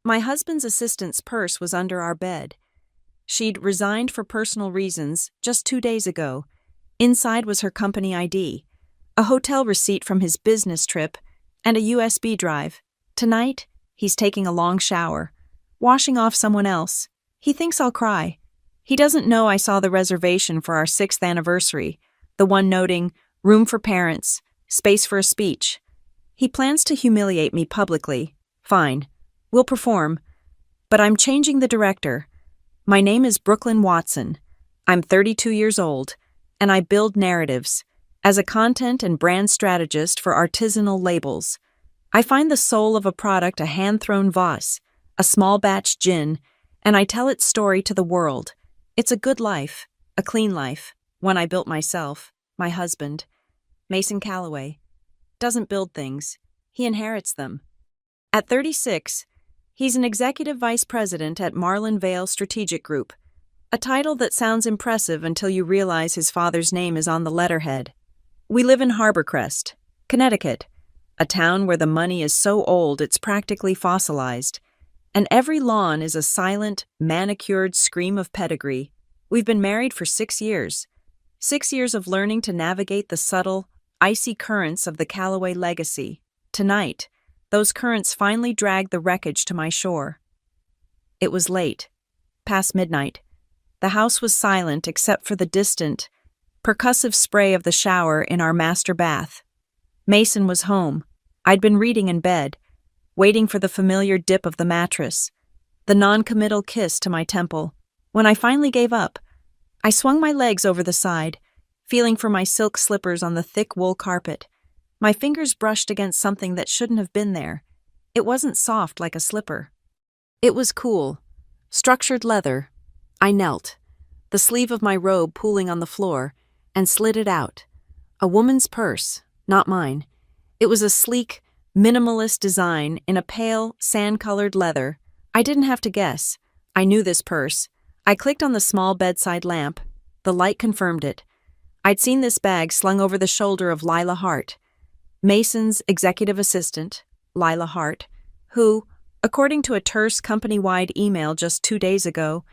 My husband's assistant's purse was under our bed. She'd resigned for personal reasons just 2 days ago. Inside was her company ID, a hotel receipt from his business trip, and a USB drive. Tonight, he's taking a long shower, washing off someone else. He thinks I'll cry. He doesn't know I saw the reservation for our 6th anniversary, the one noting, room for parents, space for a speech. He plans to humiliate me publicly. Fine. We'll perform. But I'm changing the director. My name is Brooklyn Watson. I'm 32 years old, and I build narratives. As a content and brand strategist for artisanal labels, I find the soul of a product a hand-thrown vase, a small batch gin, and I tell its story to the world. It's a good life, a clean life, one I built myself, my husband. Mason Calloway doesn't build things, he inherits them. At 36, he's an executive vice president at Marlin Vale Strategic Group, a title that sounds impressive until you realize his father's name is on the letterhead. We live in Harborcrest, Connecticut, a town where the money is so old it's practically fossilized, and every lawn is a silent, manicured scream of pedigree. We've been married for 6 years. 6 years of learning to navigate the subtle, icy currents of the Calloway legacy. Tonight, those currents finally dragged the wreckage to my shore. It was late, past midnight. The house was silent except for the distant, percussive spray of the shower in our master bath. Mason was home. I'd been reading in bed, waiting for the familiar dip of the mattress, the non-committal kiss to my temple. When I finally gave up, I swung my legs over the side, feeling for my silk slippers on the thick wool carpet. My fingers brushed against something that shouldn't have been there. It wasn't soft like a slipper. It was cool, structured leather. I knelt, the sleeve of my robe pooling on the floor, and slid it out. A woman's purse, not mine. It was a sleek, minimalist design in a pale, sand-colored leather. I didn't have to guess. I knew this purse. I clicked on the small bedside lamp. The light confirmed it. I'd seen this bag slung over the shoulder of Lila Hart, Mason's executive assistant, Lila Hart, who, according to a terse company-wide email just 2 days ago,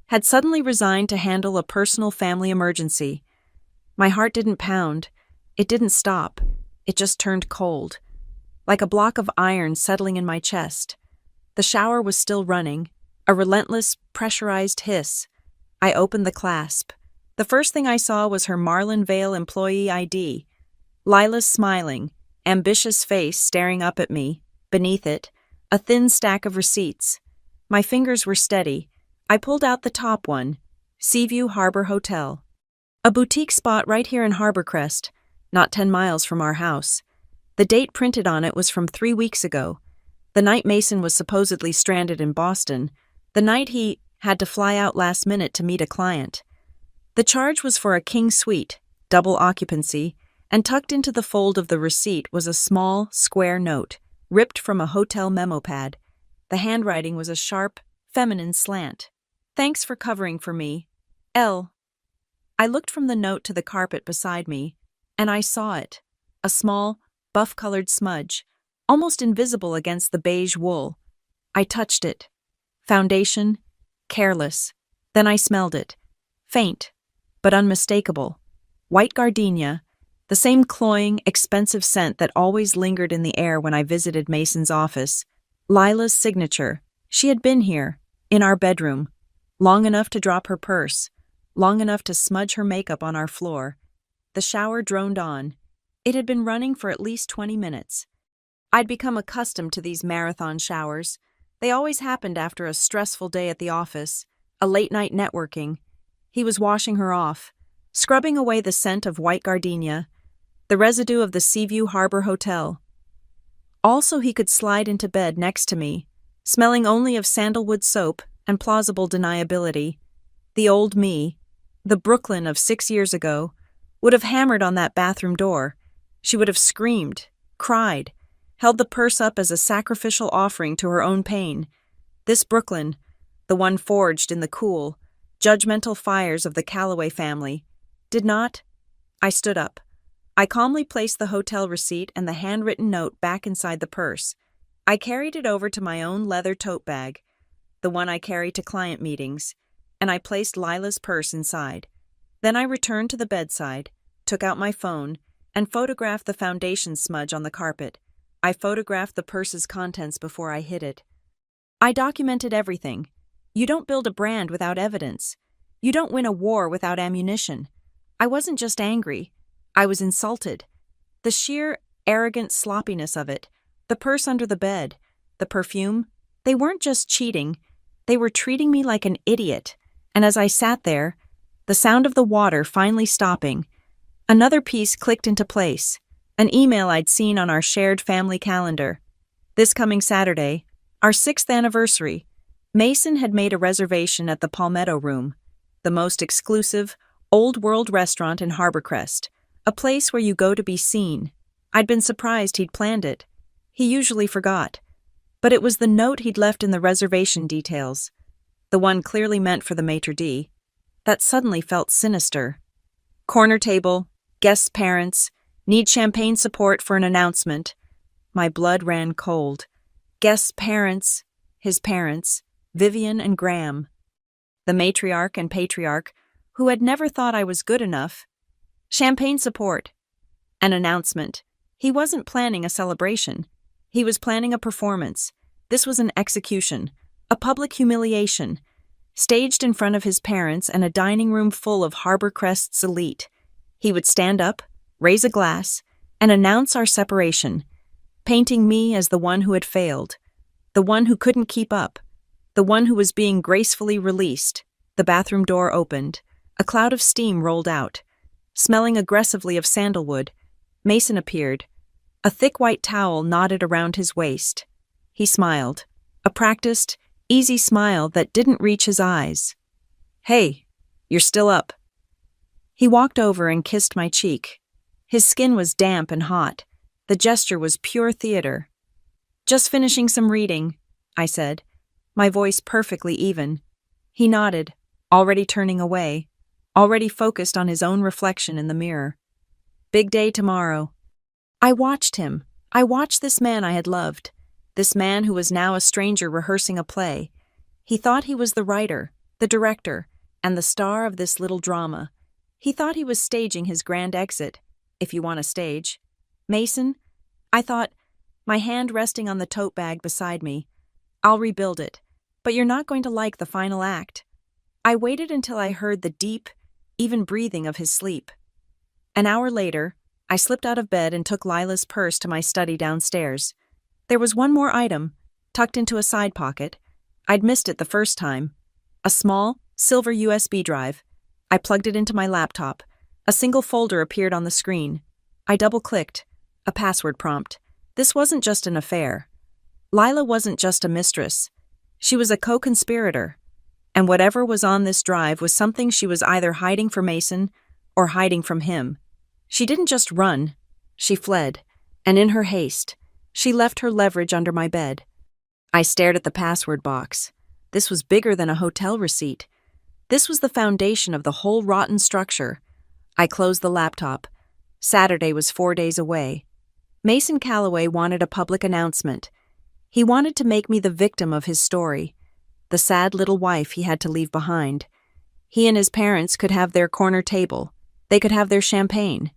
had suddenly resigned to handle a personal family emergency. My heart didn't pound. It didn't stop. It just turned cold, like a block of iron settling in my chest. The shower was still running, a relentless, pressurized hiss. I opened the clasp. The first thing I saw was her Marlin Vale employee ID. Lila's smiling, ambitious face staring up at me. Beneath it, a thin stack of receipts. My fingers were steady. I pulled out the top one, Seaview Harbor Hotel. A boutique spot right here in Harborcrest, not 10 miles from our house. The date printed on it was from 3 weeks ago, the night Mason was supposedly stranded in Boston, the night he had to fly out last minute to meet a client. The charge was for a king suite, double occupancy, and tucked into the fold of the receipt was a small, square note, ripped from a hotel memo pad. The handwriting was a sharp, feminine slant. Thanks for covering for me. L. I looked from the note to the carpet beside me, and I saw it, a small, buff-colored smudge, almost invisible against the beige wool. I touched it. Foundation, careless. Then I smelled it. Faint, but unmistakable. White gardenia, the same cloying, expensive scent that always lingered in the air when I visited Mason's office. Lila's signature. She had been here, in our bedroom, long enough to drop her purse, long enough to smudge her makeup on our floor. The shower droned on. It had been running for at least 20 minutes. I'd become accustomed to these marathon showers. They always happened after a stressful day at the office, a late-night networking. He was washing her off, scrubbing away the scent of white gardenia, the residue of the Seaview Harbor Hotel. Also, he could slide into bed next to me, smelling only of sandalwood soap and plausible deniability. The old me, the Brooklyn of 6 years ago, would have hammered on that bathroom door. She would have screamed, cried, held the purse up as a sacrificial offering to her own pain. This Brooklyn, the one forged in the cool, judgmental fires of the Calloway family, did not. I stood up. I calmly placed the hotel receipt and the handwritten note back inside the purse. I carried it over to my own leather tote bag, the one I carry to client meetings, and I placed Lila's purse inside. Then I returned to the bedside, took out my phone, and photographed the foundation smudge on the carpet. I photographed the purse's contents before I hid it. I documented everything. You don't build a brand without evidence. You don't win a war without ammunition. I wasn't just angry. I was insulted. The sheer, arrogant sloppiness of it, the purse under the bed, the perfume, they weren't just cheating. They were treating me like an idiot. And as I sat there, the sound of the water finally stopping, another piece clicked into place, an email I'd seen on our shared family calendar. This coming Saturday, our 6th anniversary, Mason had made a reservation at the Palmetto Room, the most exclusive, old-world restaurant in Harborcrest, a place where you go to be seen. I'd been surprised he'd planned it. He usually forgot. But it was the note he'd left in the reservation details, the one clearly meant for the maitre d', that suddenly felt sinister. Corner table, guests' parents, need champagne support for an announcement. My blood ran cold. Guests' parents, his parents, Vivian and Graham. The matriarch and patriarch, who had never thought I was good enough. Champagne support. An announcement. He wasn't planning a celebration. He was planning a performance. This was an execution, a public humiliation, staged in front of his parents and a dining room full of Harborcrest's elite. He would stand up, raise a glass, and announce our separation, painting me as the one who had failed, the one who couldn't keep up, the one who was being gracefully released. The bathroom door opened. A cloud of steam rolled out. Smelling aggressively of sandalwood, Mason appeared. A thick white towel knotted around his waist. He smiled, a practiced, easy smile that didn't reach his eyes. "Hey, you're still up." He walked over and kissed my cheek. His skin was damp and hot. The gesture was pure theater. "Just finishing some reading," I said, my voice perfectly even. He nodded, already turning away, already focused on his own reflection in the mirror. Big day tomorrow. I watched him. I watched this man I had loved, this man who was now a stranger rehearsing a play. He thought he was the writer, the director, and the star of this little drama. He thought he was staging his grand exit, if you want a stage. "Mason," I thought, my hand resting on the tote bag beside me, "I'll rebuild it, but you're not going to like the final act." I waited until I heard the deep, even breathing of his sleep. An hour later, I slipped out of bed and took Lila's purse to my study downstairs. There was one more item, tucked into a side pocket. I'd missed it the first time. A small, silver USB drive. I plugged it into my laptop. A single folder appeared on the screen. I double-clicked. A password prompt. This wasn't just an affair. Lila wasn't just a mistress. She was a co-conspirator. And whatever was on this drive was something she was either hiding from Mason or hiding from him. She didn't just run. She fled. And in her haste, she left her leverage under my bed. I stared at the password box. This was bigger than a hotel receipt. This was the foundation of the whole rotten structure. I closed the laptop. Saturday was 4 days away. Mason Calloway wanted a public announcement. He wanted to make me the victim of his story, the sad little wife he had to leave behind. He and his parents could have their corner table. They could have their champagne.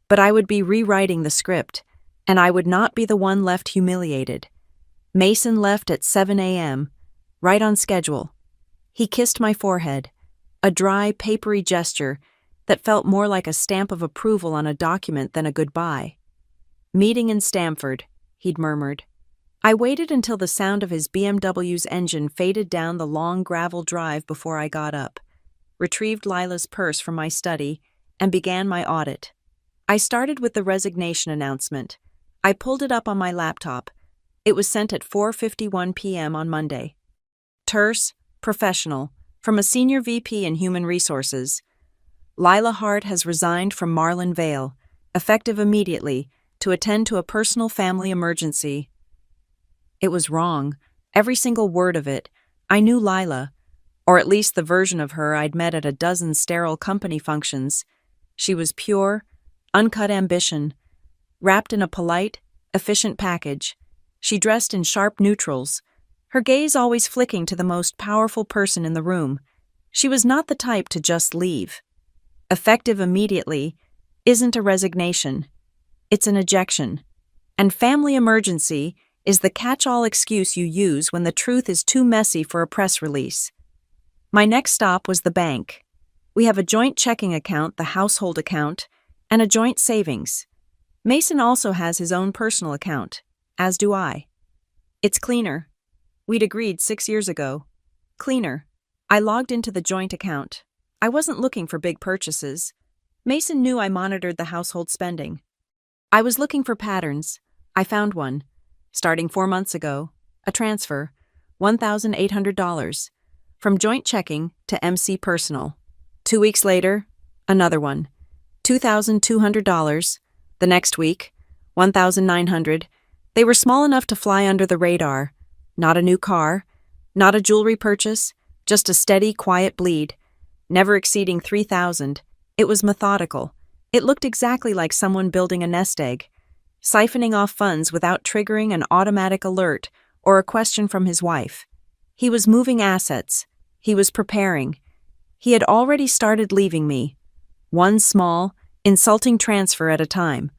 But I would be rewriting the script, and I would not be the one left humiliated. Mason left at 7 a.m., right on schedule. He kissed my forehead, a dry, papery gesture that felt more like a stamp of approval on a document than a goodbye. "Meeting in Stamford," he'd murmured. I waited until the sound of his BMW's engine faded down the long gravel drive before I got up, retrieved Lila's purse from my study, and began my audit. I started with the resignation announcement. I pulled it up on my laptop. It was sent at 4:51 p.m. on Monday. Terse, professional, from a senior VP in Human Resources. Lila Hart has resigned from Marlin Vale, effective immediately, to attend to a personal family emergency. It was wrong, every single word of it. I knew Lila, or at least the version of her I'd met at a dozen sterile company functions. She was pure, uncut ambition, wrapped in a polite, efficient package. She dressed in sharp neutrals, her gaze always flicking to the most powerful person in the room. She was not the type to just leave. Effective immediately isn't a resignation. It's an ejection. And family emergency is the catch-all excuse you use when the truth is too messy for a press release. My next stop was the bank. We have a joint checking account, the household account, and a joint savings. Mason also has his own personal account, as do I. It's cleaner. We'd agreed 6 years ago. Cleaner. I logged into the joint account. I wasn't looking for big purchases. Mason knew I monitored the household spending. I was looking for patterns. I found one. Starting 4 months ago, a transfer, $1,800, from joint checking to MC personal. 2 weeks later, another one, $2,200. The next week, $1,900. They were small enough to fly under the radar. Not a new car, not a jewelry purchase, just a steady, quiet bleed, never exceeding $3,000. It was methodical. It looked exactly like someone building a nest egg, siphoning off funds without triggering an automatic alert or a question from his wife. He was moving assets. He was preparing. He had already started leaving me. One small, insulting transfer at a time.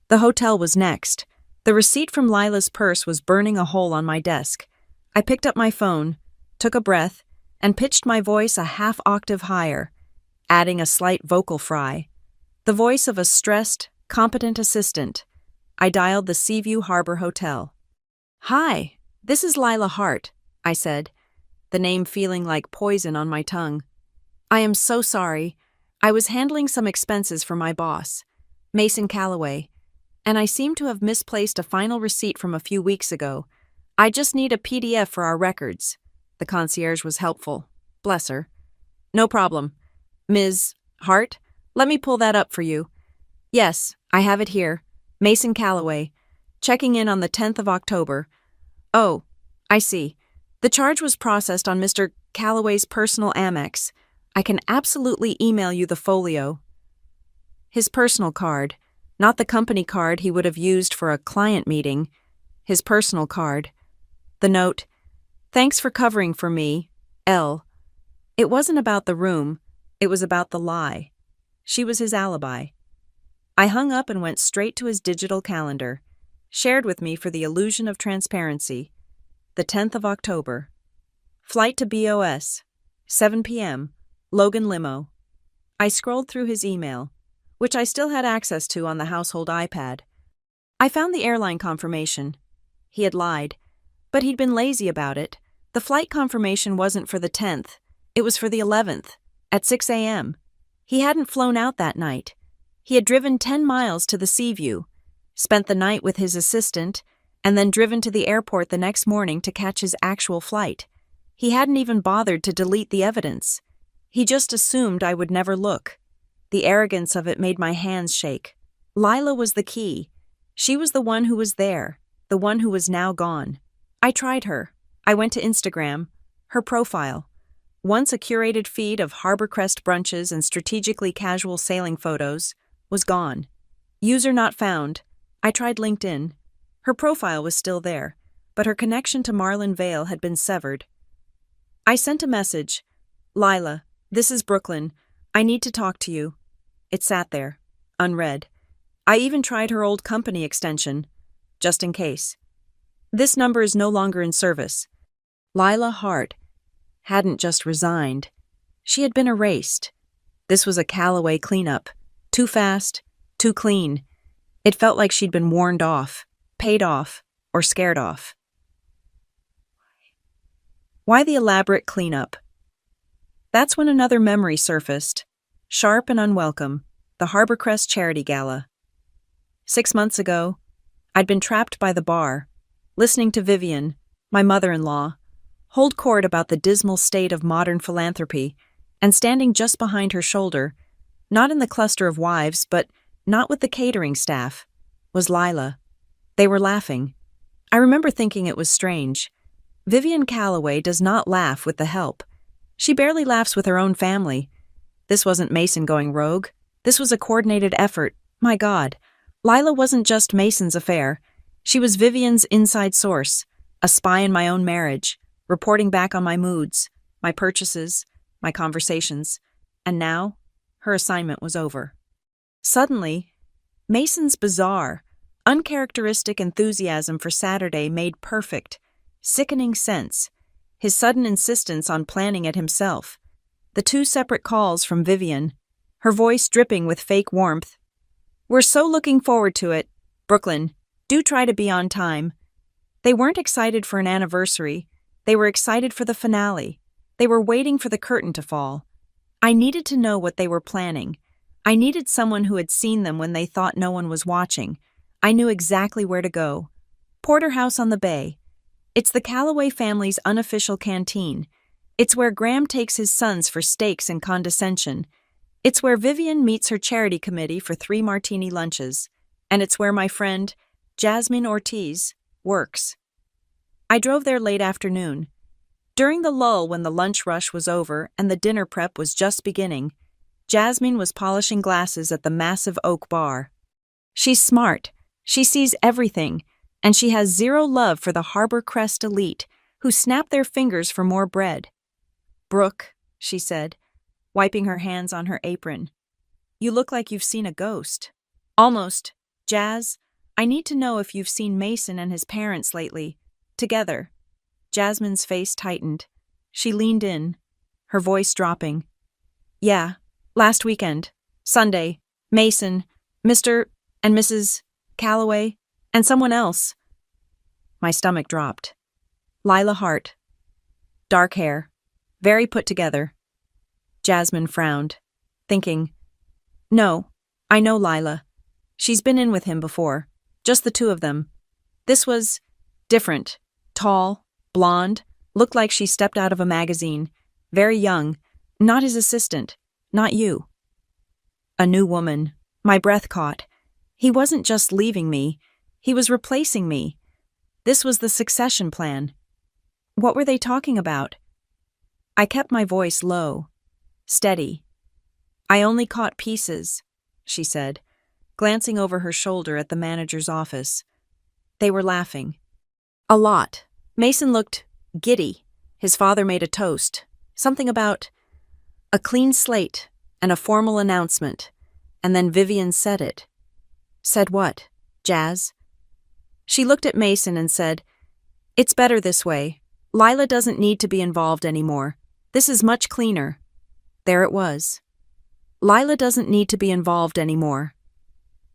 The hotel was next. The receipt from Lila's purse was burning a hole on my desk. I picked up my phone, took a breath, and pitched my voice a half octave higher, adding a slight vocal fry. The voice of a stressed, competent assistant. I dialed the Seaview Harbor Hotel. "Hi, this is Lila Hart," I said, the name feeling like poison on my tongue. "I am so sorry. I was handling some expenses for my boss, Mason Calloway, and I seem to have misplaced a final receipt from a few weeks ago. I just need a PDF for our records." The concierge was helpful. Bless her. "No problem. Ms. Hart, let me pull that up for you. Yes, I have it here. Mason Calloway, checking in on the 10th of October. Oh, I see. The charge was processed on Mr. Calloway's personal Amex. I can absolutely email you the folio." His personal card, not the company card he would have used for a client meeting. His personal card. The note, "Thanks for covering for me, L." It wasn't about the room. It was about the lie. She was his alibi. I hung up and went straight to his digital calendar, shared with me for the illusion of transparency. The 10th of October. Flight to BOS. 7 p.m. Logan Limo. I scrolled through his email, which I still had access to on the household iPad. I found the airline confirmation. He had lied, but he'd been lazy about it. The flight confirmation wasn't for the 10th. It was for the 11th, at 6 a.m. He hadn't flown out that night. He had driven 10 miles to the Seaview, spent the night with his assistant, and then driven to the airport the next morning to catch his actual flight. He hadn't even bothered to delete the evidence. He just assumed I would never look. The arrogance of it made my hands shake. Lila was the key. She was the one who was there, the one who was now gone. I tried her. I went to Instagram. Her profile. Once a curated feed of Harborcrest brunches and strategically casual sailing photos, was gone. User not found. I tried LinkedIn. Her profile was still there, but her connection to Marlin Vale had been severed. I sent a message. "Lila, this is Brooklyn. I need to talk to you." It sat there, unread. I even tried her old company extension, just in case. "This number is no longer in service." Lila Hart hadn't just resigned. She had been erased. This was a Calloway cleanup. Too fast, too clean. It felt like she'd been warned off, paid off, or scared off. Why the elaborate cleanup? That's when another memory surfaced, sharp and unwelcome, the Harborcrest Charity Gala. 6 months ago, I'd been trapped by the bar, listening to Vivian, my mother-in-law, hold court about the dismal state of modern philanthropy, and standing just behind her shoulder, not in the cluster of wives, but not with the catering staff, was Lila. They were laughing. I remember thinking it was strange. Vivian Calloway does not laugh with the help. She barely laughs with her own family. This wasn't Mason going rogue. This was a coordinated effort. My God, Lila wasn't just Mason's affair. She was Vivian's inside source, a spy in my own marriage, reporting back on my moods, my purchases, my conversations, and now her assignment was over. Suddenly, Mason's bizarre, uncharacteristic enthusiasm for Saturday made perfect, sickening sense. His sudden insistence on planning it himself, the 2 separate calls from Vivian, her voice dripping with fake warmth. "We're so looking forward to it. Brooklyn, do try to be on time." They weren't excited for an anniversary. They were excited for the finale. They were waiting for the curtain to fall. I needed to know what they were planning. I needed someone who had seen them when they thought no one was watching. I knew exactly where to go. Porterhouse on the Bay. It's the Calloway family's unofficial canteen. It's where Graham takes his sons for steaks and condescension. It's where Vivian meets her charity committee for 3 martini lunches. And it's where my friend, Jasmine Ortiz, works. I drove there late afternoon. During the lull when the lunch rush was over and the dinner prep was just beginning, Jasmine was polishing glasses at the massive oak bar. She's smart, she sees everything, and she has zero love for the Harbor Crest elite who snap their fingers for more bread. "Brooke," she said, wiping her hands on her apron, "you look like you've seen a ghost." "Almost. Jazz, I need to know if you've seen Mason and his parents lately. Together." Jasmine's face tightened. She leaned in, her voice dropping. "Yeah, last weekend. Sunday. Mason, Mr. and Mrs. Calloway, and someone else." My stomach dropped. Lila Hart. Dark hair. Very put together. Jasmine frowned, thinking, "No, I know Lila. She's been in with him before. Just the 2 of them. This was different. Tall, blonde, looked like she stepped out of a magazine. Very young. Not his assistant. Not you." A new woman. My breath caught. He wasn't just leaving me. He was replacing me. This was the succession plan. What were they talking about? I kept my voice low, steady. "I only caught pieces," she said, glancing over her shoulder at the manager's office. They were laughing. A lot. Mason looked giddy. His father made a toast. Something about a clean slate and a formal announcement. And then Vivian said it. "Said what, Jazz?" She looked at Mason and said, "It's better this way. Lila doesn't need to be involved anymore. This is much cleaner." There it was. Lila doesn't need to be involved anymore.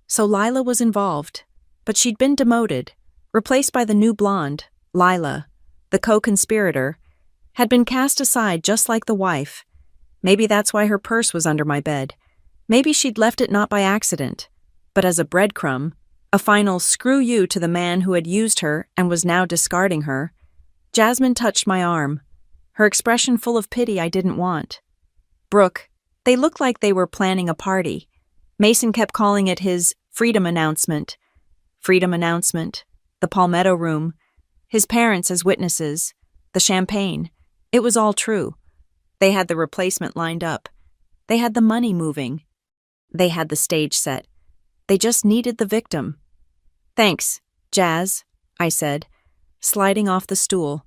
So Lila was involved, but she'd been demoted, replaced by the new blonde. Lila, the co-conspirator, had been cast aside just like the wife. Maybe that's why her purse was under my bed. Maybe she'd left it not by accident, but as a breadcrumb, a final screw you to the man who had used her and was now discarding her. Jasmine touched my arm, her expression full of pity I didn't want. "Brooke, they looked like they were planning a party." Mason kept calling it his freedom announcement. Freedom announcement, the Palmetto Room, his parents as witnesses, the champagne. It was all true. They had the replacement lined up. They had the money moving. They had the stage set. They just needed the victim. "Thanks, Jazz," I said, sliding off the stool.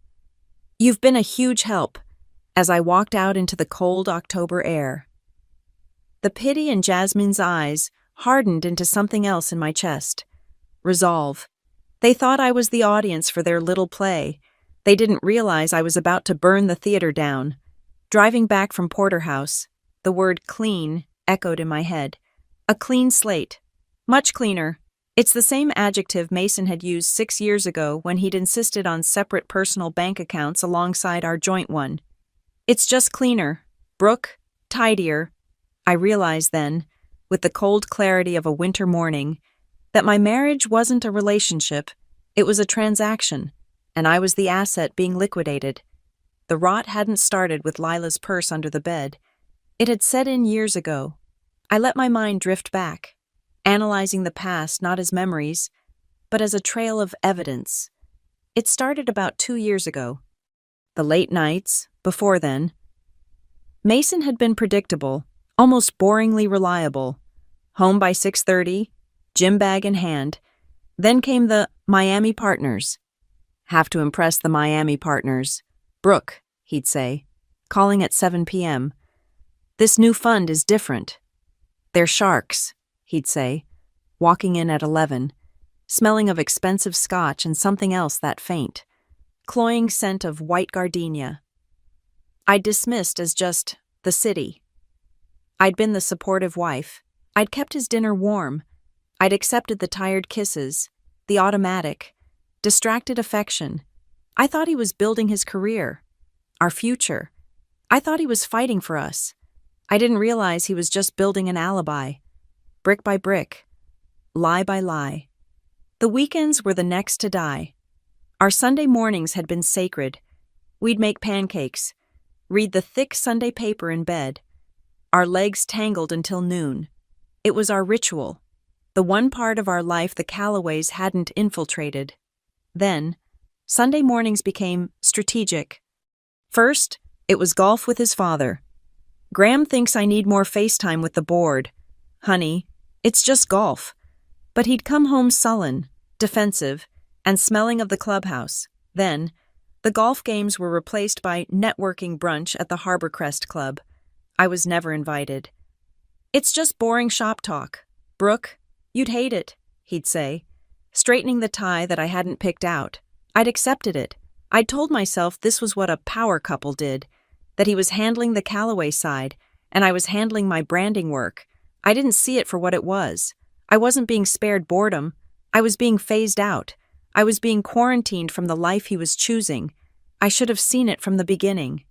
"You've been a huge help," as I walked out into the cold October air. The pity in Jasmine's eyes hardened into something else in my chest. Resolve. They thought I was the audience for their little play. They didn't realize I was about to burn the theater down. Driving back from Porterhouse, the word clean echoed in my head. A clean slate. Much cleaner. It's the same adjective Mason had used 6 years ago when he'd insisted on separate personal bank accounts alongside our joint one. It's just cleaner. Brooke, tidier. I realized then, with the cold clarity of a winter morning, that my marriage wasn't a relationship, it was a transaction, and I was the asset being liquidated. The rot hadn't started with Lila's purse under the bed. It had set in years ago. I let my mind drift back, analyzing the past not as memories, but as a trail of evidence. It started about 2 years ago. The late nights, before then. Mason had been predictable, almost boringly reliable. Home by 6:30, gym bag in hand. Then came the Miami partners. Have to impress the Miami partners. Brooke, he'd say, calling at 7 p.m. This new fund is different. They're sharks, he'd say, walking in at 11, smelling of expensive scotch and something else that faint, cloying scent of white gardenia. I'd dismissed as just the city. I'd been the supportive wife. I'd kept his dinner warm. I'd accepted the tired kisses, the automatic, distracted affection. I thought he was building his career, our future. I thought he was fighting for us. I didn't realize he was just building an alibi, brick by brick, lie by lie. The weekends were the next to die. Our Sunday mornings had been sacred. We'd make pancakes, read the thick Sunday paper in bed, our legs tangled until noon. It was our ritual, the one part of our life the Callaways hadn't infiltrated. Then, Sunday mornings became strategic. First, it was golf with his father. Graham thinks I need more FaceTime with the board. Honey, it's just golf. But he'd come home sullen, defensive, and smelling of the clubhouse. Then, the golf games were replaced by networking brunch at the Harborcrest Club. I was never invited. It's just boring shop talk. Brooke, you'd hate it, he'd say, straightening the tie that I hadn't picked out. I'd accepted it. I'd told myself this was what a power couple did, that he was handling the Callaway side, and I was handling my branding work. I didn't see it for what it was. I wasn't being spared boredom. I was being phased out. I was being quarantined from the life he was choosing. I should have seen it from the beginning.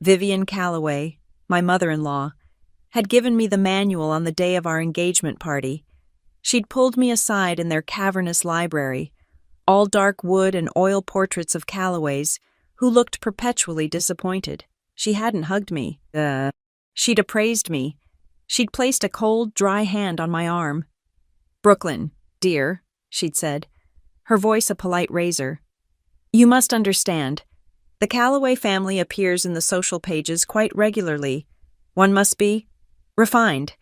Vivian Callaway, my mother-in-law, had given me the manual on the day of our engagement party. She'd pulled me aside in their cavernous library, all dark wood and oil portraits of Callaways, who looked perpetually disappointed. She hadn't hugged me. She'd appraised me. She'd placed a cold, dry hand on my arm. "Brooklyn, dear," she'd said, her voice a polite razor. "You must understand. The Callaway family appears in the social pages quite regularly. One must be refined."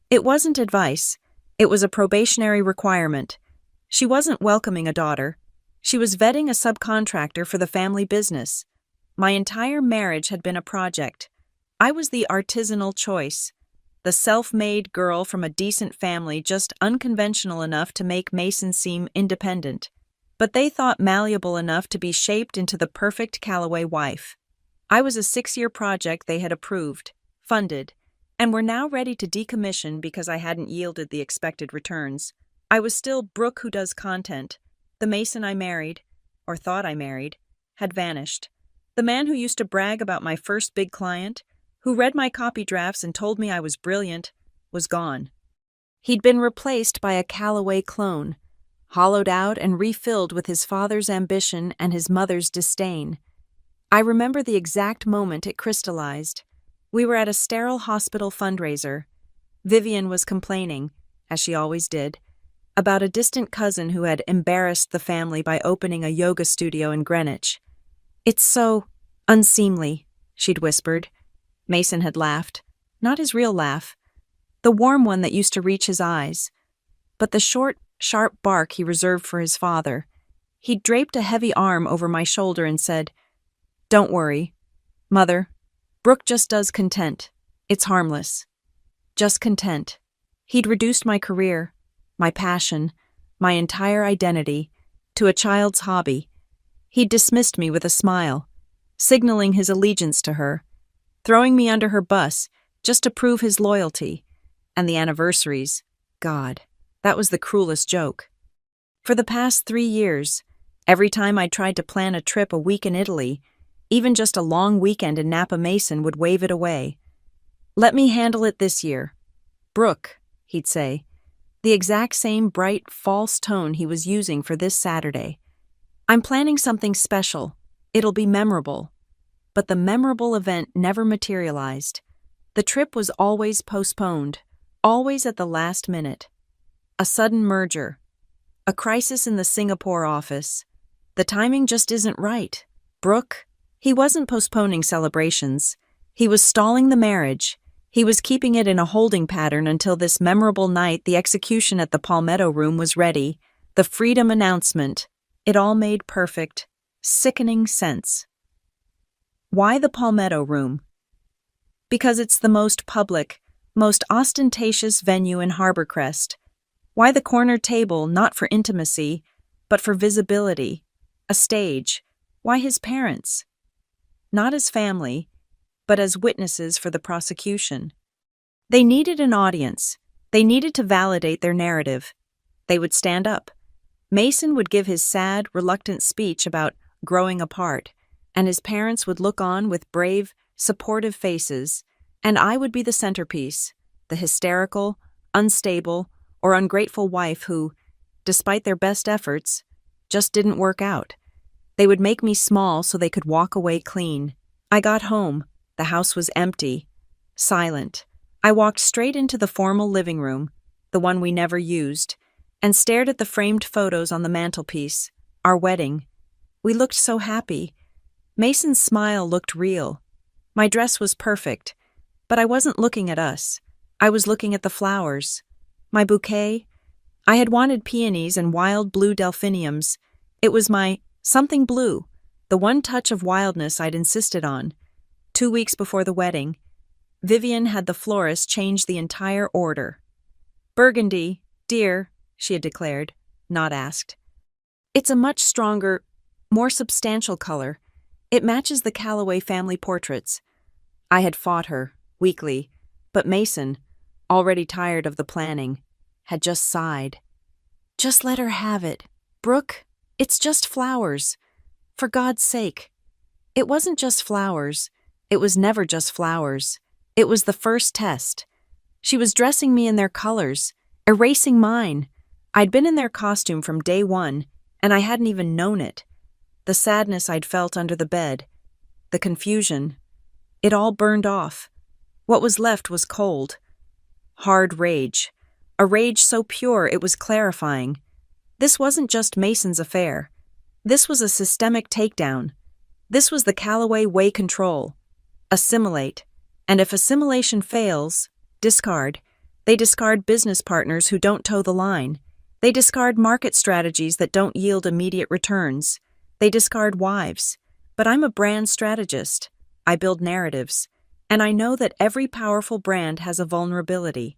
It wasn't advice. It was a probationary requirement. She wasn't welcoming a daughter. She was vetting a subcontractor for the family business. My entire marriage had been a project. I was the artisanal choice, the self-made girl from a decent family, just unconventional enough to make Mason seem independent. But they thought malleable enough to be shaped into the perfect Callaway wife. I was a 6-year project they had approved, funded, and were now ready to decommission because I hadn't yielded the expected returns. I was still Brooke who does content. The Mason I married, or thought I married, had vanished. The man who used to brag about my first big client, who read my copy drafts and told me I was brilliant, was gone. He'd been replaced by a Callaway clone, hollowed out and refilled with his father's ambition and his mother's disdain. I remember the exact moment it crystallized. We were at a sterile hospital fundraiser. Vivian was complaining, as she always did, about a distant cousin who had embarrassed the family by opening a yoga studio in Greenwich. "It's so unseemly," she'd whispered. Mason had laughed, not his real laugh, the warm one that used to reach his eyes, but the short, sharp bark he reserved for his father. He'd draped a heavy arm over my shoulder and said, "Don't worry, Mother. Brooke just does content. It's harmless. Just content." He'd reduced my career, my passion, my entire identity, to a child's hobby. He'd dismissed me with a smile, signaling his allegiance to her, throwing me under her bus just to prove his loyalty. And the anniversaries, God, that was the cruelest joke. For the past 3 years, every time I tried to plan a trip a week in Italy, even just a long weekend in Napa Mason would wave it away. "Let me handle it this year. Brooke," he'd say, the exact same bright, false tone he was using for this Saturday. "I'm planning something special. It'll be memorable." But the memorable event never materialized. The trip was always postponed, always at the last minute. A sudden merger. A crisis in the Singapore office. The timing just isn't right. Brooke, he wasn't postponing celebrations. He was stalling the marriage. He was keeping it in a holding pattern until this memorable night the execution at the Palmetto Room was ready, the freedom announcement, It all made perfect, sickening sense. Why the Palmetto Room? Because it's the most public, most ostentatious venue in Harborcrest. Why the corner table, not for intimacy, but for visibility? A stage. Why his parents? Not as family, but as witnesses for the prosecution. They needed an audience. They needed to validate their narrative. They would stand up. Mason would give his sad, reluctant speech about growing apart, and his parents would look on with brave, supportive faces, and I would be the centerpiece, the hysterical, unstable, or ungrateful wife who, despite their best efforts, just didn't work out. They would make me small so they could walk away clean. I got home. The house was empty, silent. I walked straight into the formal living room, the one we never used, and stared at the framed photos on the mantelpiece, our wedding. We looked so happy. Mason's smile looked real. My dress was perfect, but I wasn't looking at us. I was looking at the flowers. My bouquet? I had wanted peonies and wild blue delphiniums. It was my something blue, the one touch of wildness I'd insisted on. 2 weeks before the wedding, Vivian had the florist change the entire order. "Burgundy, dear," she had declared, not asked. "It's a much stronger, more substantial color. It matches the Calloway family portraits." I had fought her, weakly, but Mason, already tired of the planning, had just sighed. "Just let her have it. Brooke, it's just flowers. For God's sake." It wasn't just flowers. It was never just flowers. It was the first test. She was dressing me in their colors, erasing mine. I'd been in their costume from day one, and I hadn't even known it. The sadness I'd felt under the bed, the confusion, it all burned off. What was left was cold. Hard rage. A rage so pure it was clarifying. This wasn't just Mason's affair. This was a systemic takedown. This was the Calloway way control. Assimilate. And if assimilation fails, discard. They discard business partners who don't toe the line. They discard market strategies that don't yield immediate returns. They discard wives. But I'm a brand strategist. I build narratives. And I know that every powerful brand has a vulnerability.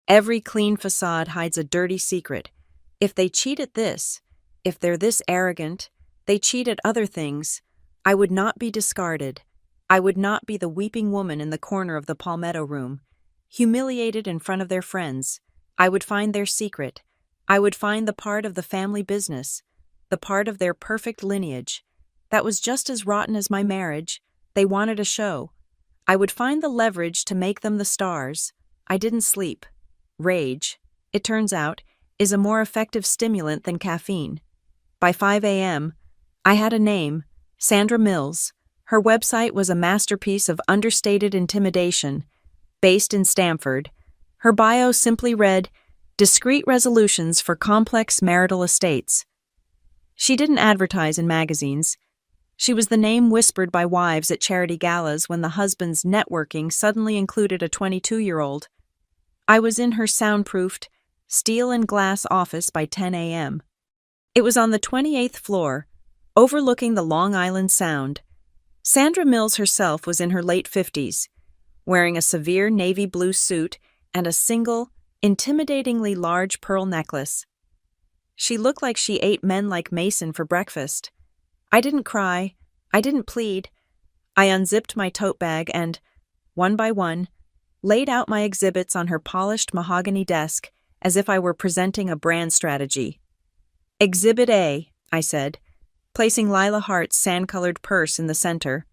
Every clean facade hides a dirty secret. If they cheat at this, if they're this arrogant, they cheat at other things, I would not be discarded. I would not be the weeping woman in the corner of the Palmetto Room, humiliated in front of their friends. I would find their secret. I would find the part of the family business, the part of their perfect lineage, that was just as rotten as my marriage. They wanted a show. I would find the leverage to make them the stars. I didn't sleep. Rage, it turns out, is a more effective stimulant than caffeine. By 5 a.m., I had a name, Sandra Mills. Her website was a masterpiece of understated intimidation. Based in Stamford, her bio simply read, "Discreet resolutions for complex marital estates." She didn't advertise in magazines. She was the name whispered by wives at charity galas when the husband's networking suddenly included a 22-year-old. I was in her soundproofed, steel and glass office by 10 a.m. It was on the 28th floor, overlooking the Long Island Sound. Sandra Mills herself was in her late 50s, wearing a severe navy blue suit and a single, intimidatingly large pearl necklace. She looked like she ate men like Mason for breakfast. I didn't cry. I didn't plead. I unzipped my tote bag and, one by one, laid out my exhibits on her polished mahogany desk as if I were presenting a brand strategy. "Exhibit A," I said, placing Lila Hart's sand-colored purse in the center.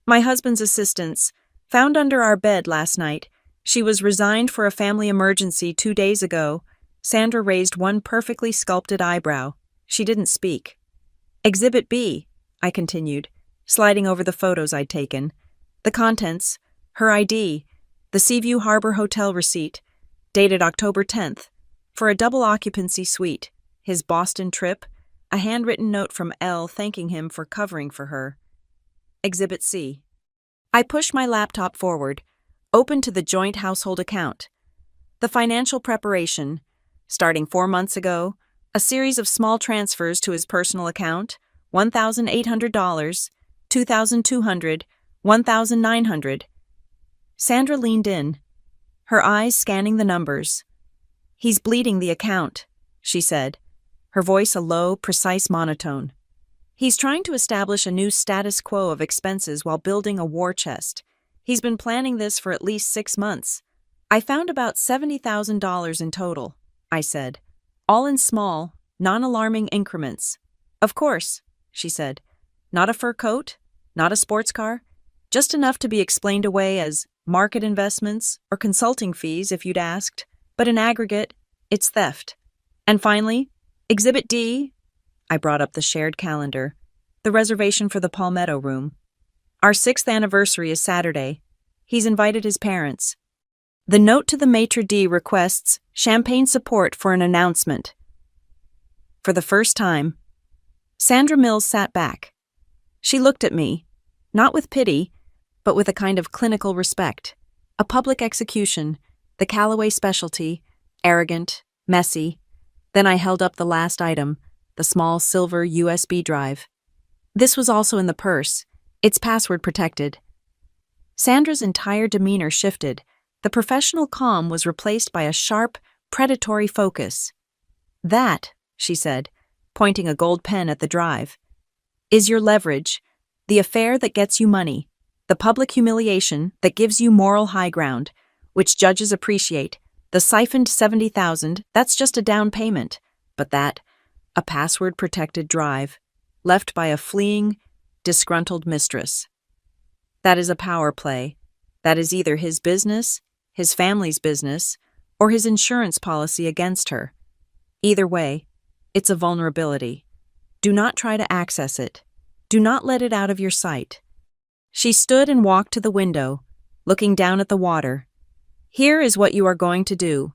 "My husband's assistance, found under our bed last night. She was resigned for a family emergency 2 days ago." Sandra raised one perfectly sculpted eyebrow. She didn't speak. "Exhibit B," I continued, sliding over the photos I'd taken. The contents, her ID, the Seaview Harbor Hotel receipt, dated October 10th, for a double occupancy suite, his Boston trip, a handwritten note from Elle thanking him for covering for her. Exhibit C. I pushed my laptop forward, open to the joint household account. The financial preparation, starting 4 months ago, A series of small transfers to his personal account, $1,800, $2,200, $1,900. Sandra leaned in, her eyes scanning the numbers. "He's bleeding the account," she said, her voice a low, precise monotone. "He's trying to establish a new status quo of expenses while building a war chest. He's been planning this for at least 6 months. I found about $70,000 in total," I said, "all in small, non-alarming increments." "Of course," she said. "Not a fur coat, not a sports car, just enough to be explained away as market investments or consulting fees if you'd asked, but in aggregate, it's theft. And finally, Exhibit D," I brought up the shared calendar, "the reservation for the Palmetto Room. Our 6th anniversary is Saturday. He's invited his parents. The note to the maitre d' requests champagne support for an announcement." For the first time, Sandra Mills sat back. She looked at me, not with pity, but with a kind of clinical respect. A public execution, the Callaway specialty, arrogant, messy. Then I held up the last item, the small silver USB drive. This was also in the purse. It's password protected. Sandra's entire demeanor shifted. The professional calm was replaced by a sharp, predatory focus. "That," she said, pointing a gold pen at the drive, "is your leverage, the affair that gets you money, the public humiliation that gives you moral high ground, which judges appreciate. The siphoned 70,000, that's just a down payment. But that, a password-protected drive, left by a fleeing, disgruntled mistress. That is a power play. That is either his business, his family's business, or his insurance policy against her. Either way, it's a vulnerability. Do not try to access it. Do not let it out of your sight." She stood and walked to the window, looking down at the water. "Here is what you are going to do.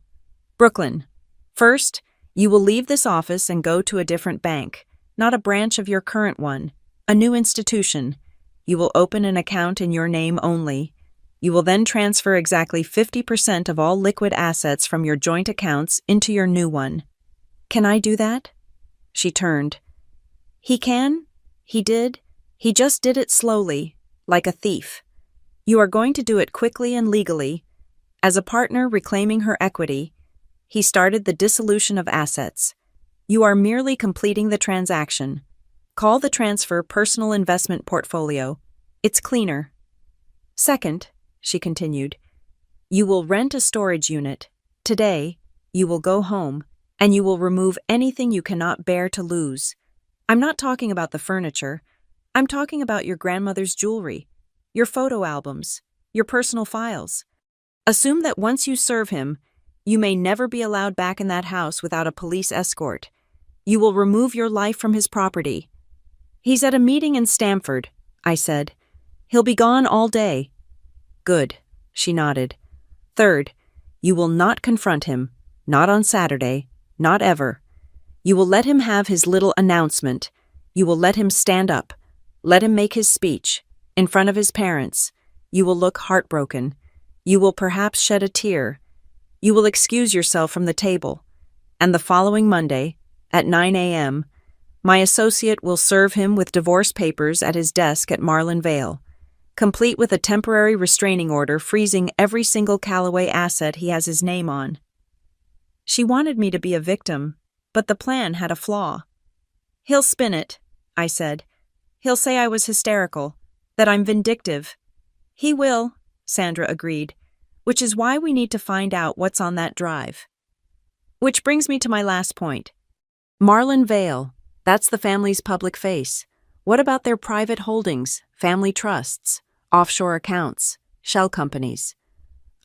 Brooklyn, first, you will leave this office and go to a different bank, not a branch of your current one, a new institution. You will open an account in your name only. You will then transfer exactly 50% of all liquid assets from your joint accounts into your new one." "Can I do that?" She turned. "He can. He did. He just did it slowly, like a thief. You are going to do it quickly and legally. As a partner reclaiming her equity, he started the dissolution of assets. You are merely completing the transaction. Call the transfer personal investment portfolio. It's cleaner. Second," she continued, "you will rent a storage unit. Today, you will go home, and you will remove anything you cannot bear to lose. I'm not talking about the furniture. I'm talking about your grandmother's jewelry, your photo albums, your personal files. Assume that once you serve him, you may never be allowed back in that house without a police escort. You will remove your life from his property." "He's at a meeting in Stamford," I said. "He'll be gone all day." "Good," she nodded. "Third, you will not confront him, not on Saturday, not ever. You will let him have his little announcement. You will let him stand up. Let him make his speech, in front of his parents. You will look heartbroken. You will perhaps shed a tear. You will excuse yourself from the table. And the following Monday, at 9 a.m., my associate will serve him with divorce papers at his desk at Marlin Vale, complete with a temporary restraining order freezing every single Callaway asset he has his name on." She wanted me to be a victim, but the plan had a flaw. "He'll spin it," I said. "He'll say I was hysterical, that I'm vindictive." "He will," Sandra agreed, "which is why we need to find out what's on that drive." Which brings me to my last point. Marlin Vale, that's the family's public face. What about their private holdings, family trusts, offshore accounts, shell companies?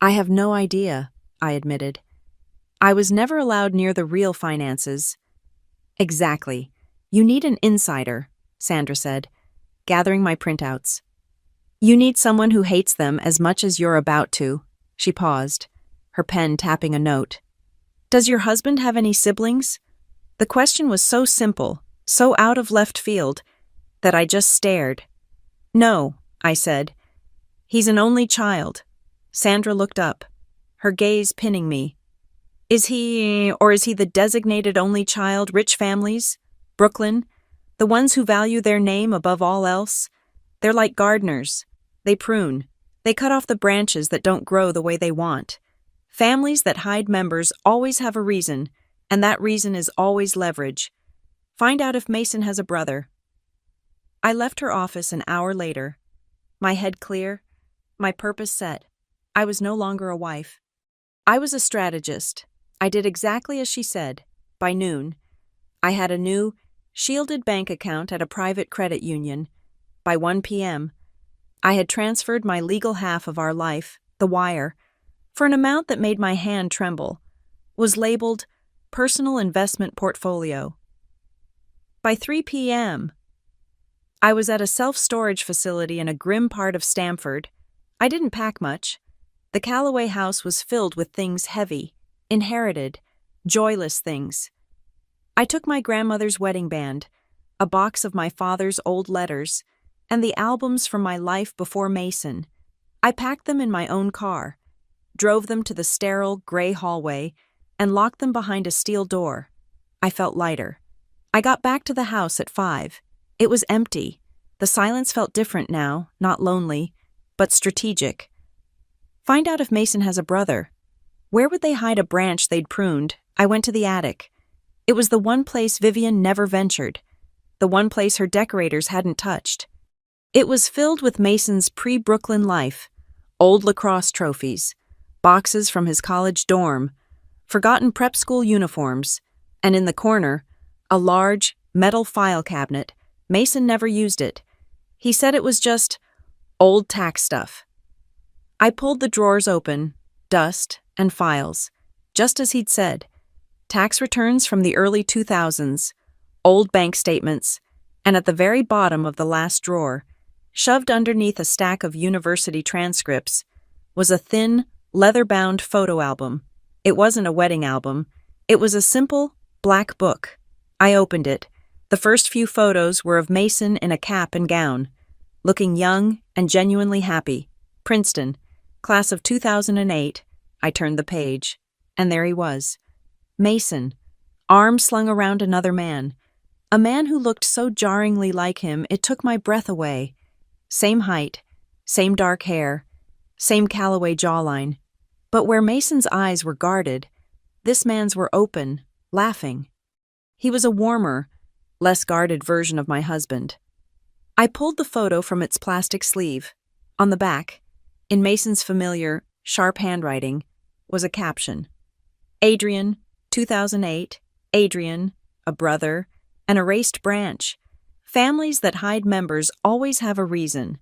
"I have no idea," I admitted. "I was never allowed near the real finances." "Exactly. You need an insider," Sandra said, gathering my printouts. "You need someone who hates them as much as you're about to." She paused, her pen tapping a note. "Does your husband have any siblings?" The question was so simple, so out of left field, that I just stared. "No," I said. "He's an only child." Sandra looked up, her gaze pinning me. Is he the designated only child, rich families? Brooklyn? The ones who value their name above all else? They're like gardeners. They prune. They cut off the branches that don't grow the way they want. Families that hide members always have a reason, and that reason is always leverage. Find out if Mason has a brother. I left her office an hour later. My head clear, my purpose set. I was no longer a wife. I was a strategist. I did exactly as she said. By noon, I had a new, shielded bank account at a private credit union. By 1 p.m., I had transferred my legal half of our life, the wire, for an amount that made my hand tremble, was labeled Personal Investment Portfolio. By 3 p.m., I was at a self-storage facility in a grim part of Stamford. I didn't pack much. The Calloway house was filled with things heavy, inherited, joyless things. I took my grandmother's wedding band, a box of my father's old letters, and the albums from my life before Mason. I packed them in my own car, drove them to the sterile, gray hallway, and locked them behind a steel door. I felt lighter. I got back to the house at 5. It was empty. The silence felt different now, not lonely, but strategic. Find out if Mason has a brother. Where would they hide a branch they'd pruned? I went to the attic. It was the one place Vivian never ventured, the one place her decorators hadn't touched. It was filled with Mason's pre-Brooklyn life, old lacrosse trophies, boxes from his college dorm, forgotten prep school uniforms, and in the corner, a large, metal file cabinet. Mason never used it. He said it was just old tax stuff. I pulled the drawers open, dust and files, just as he'd said. Tax returns from the early 2000s, old bank statements, and at the very bottom of the last drawer, shoved underneath a stack of university transcripts, was a thin, leather-bound photo album. It wasn't a wedding album. It was a simple, black book. I opened it. The first few photos were of Mason in a cap and gown, looking young and genuinely happy. Princeton, class of 2008. I turned the page, and there he was. Mason, arm slung around another man. A man who looked so jarringly like him it took my breath away. Same height, same dark hair, same Calloway jawline. But where Mason's eyes were guarded, this man's were open, laughing. He was a warmer, less guarded version of my husband. I pulled the photo from its plastic sleeve. On the back, in Mason's familiar, sharp handwriting, was a caption. Adrian, 2008, Adrian, a brother, an erased branch. Families that hide members always have a reason.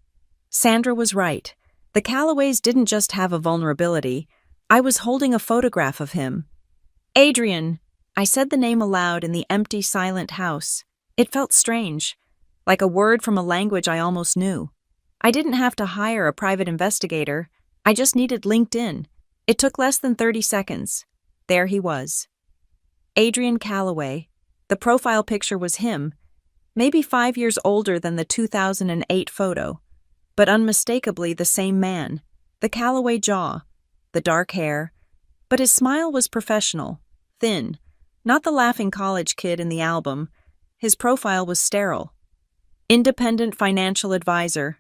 Sandra was right. The Calloways didn't just have a vulnerability. I was holding a photograph of him. Adrian, I said the name aloud in the empty, silent house. It felt strange, like a word from a language I almost knew. I didn't have to hire a private investigator. I just needed LinkedIn. It took less than 30 seconds. There he was. Adrian Calloway. The profile picture was him, maybe 5 years older than the 2008 photo, but unmistakably the same man. The Calloway jaw, the dark hair, but his smile was professional, thin, not the laughing college kid in the album. His profile was sterile. Independent financial advisor,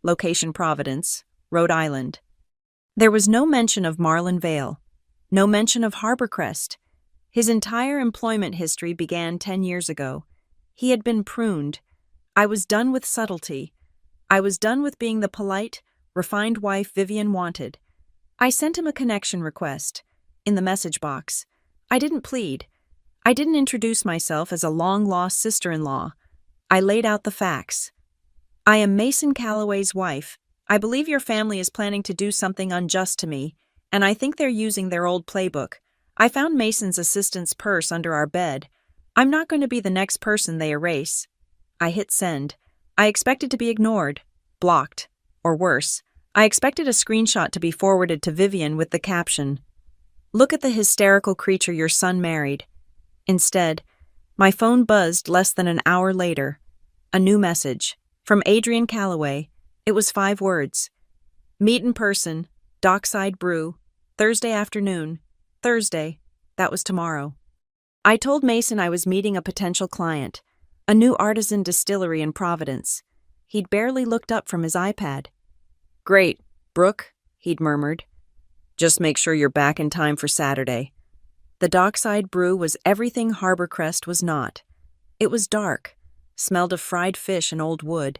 location Providence, Rhode Island. There was no mention of Marlin Vale, no mention of Harborcrest. His entire employment history began 10 years ago. He had been pruned. I was done with subtlety. I was done with being the polite, refined wife Vivian wanted. I sent him a connection request. In the message box. I didn't plead. I didn't introduce myself as a long-lost sister-in-law. I laid out the facts. I am Mason Calloway's wife. I believe your family is planning to do something unjust to me, and I think they're using their old playbook. I found Mason's assistant's purse under our bed. I'm not going to be the next person they erase. I hit send. I expected to be ignored, blocked, or worse. I expected a screenshot to be forwarded to Vivian with the caption, "Look at the hysterical creature your son married." Instead, my phone buzzed less than an hour later. A new message. From Adrian Calloway. It was 5 words. Meet in person, Dockside Brew, Thursday afternoon. Thursday. That was tomorrow. I told Mason I was meeting a potential client, a new artisan distillery in Providence. He'd barely looked up from his iPad. "Great, Brooke," he'd murmured. "Just make sure you're back in time for Saturday." The Dockside Brew was everything Harborcrest was not. It was dark, smelled of fried fish and old wood,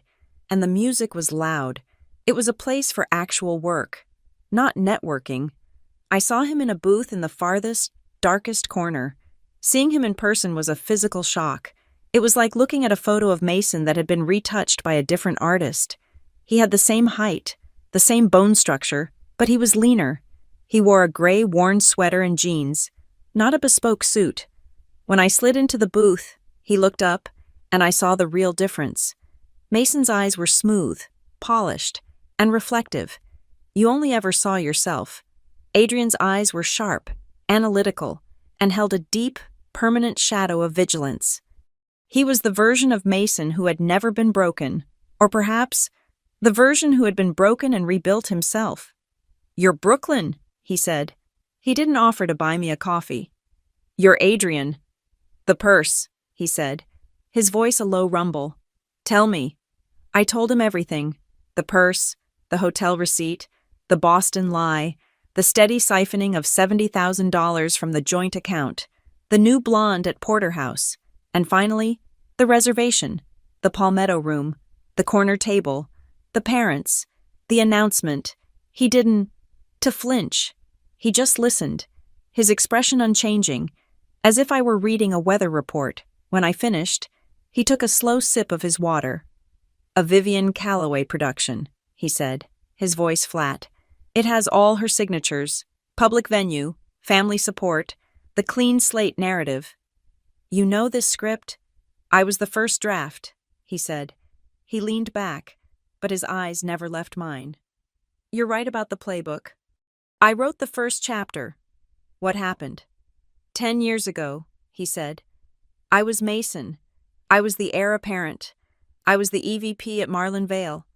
and the music was loud. It was a place for actual work, not networking. I saw him in a booth in the farthest, darkest corner. Seeing him in person was a physical shock. It was like looking at a photo of Mason that had been retouched by a different artist. He had the same height, the same bone structure, but he was leaner. He wore a gray, worn sweater and jeans, not a bespoke suit. When I slid into the booth, he looked up, and I saw the real difference. Mason's eyes were smooth, polished, and reflective. You only ever saw yourself. Adrian's eyes were sharp, analytical, and held a deep, permanent shadow of vigilance. He was the version of Mason who had never been broken, or perhaps the version who had been broken and rebuilt himself. "You're Brooklyn," he said. He didn't offer to buy me a coffee. "You're Adrian." "The purse," he said, his voice a low rumble. "Tell me." I told him everything. The purse, the hotel receipt, the Boston lie, the steady siphoning of $70,000 from the joint account, the new blonde at Porterhouse, and finally, the reservation, the Palmetto room, the corner table, the parents, the announcement. He didn't to flinch. He just listened, his expression unchanging, as if I were reading a weather report. When I finished, he took a slow sip of his water. "A Vivian Calloway production," he said, his voice flat. "It has all her signatures: public venue, family support, the clean slate narrative." "You know this script?" "I was the first draft," he said. He leaned back, but his eyes never left mine. "You're right about the playbook. I wrote the first chapter." "What happened?" 10 years ago," he said. "I was Mason. I was the heir apparent. I was the EVP at Marlin Vale.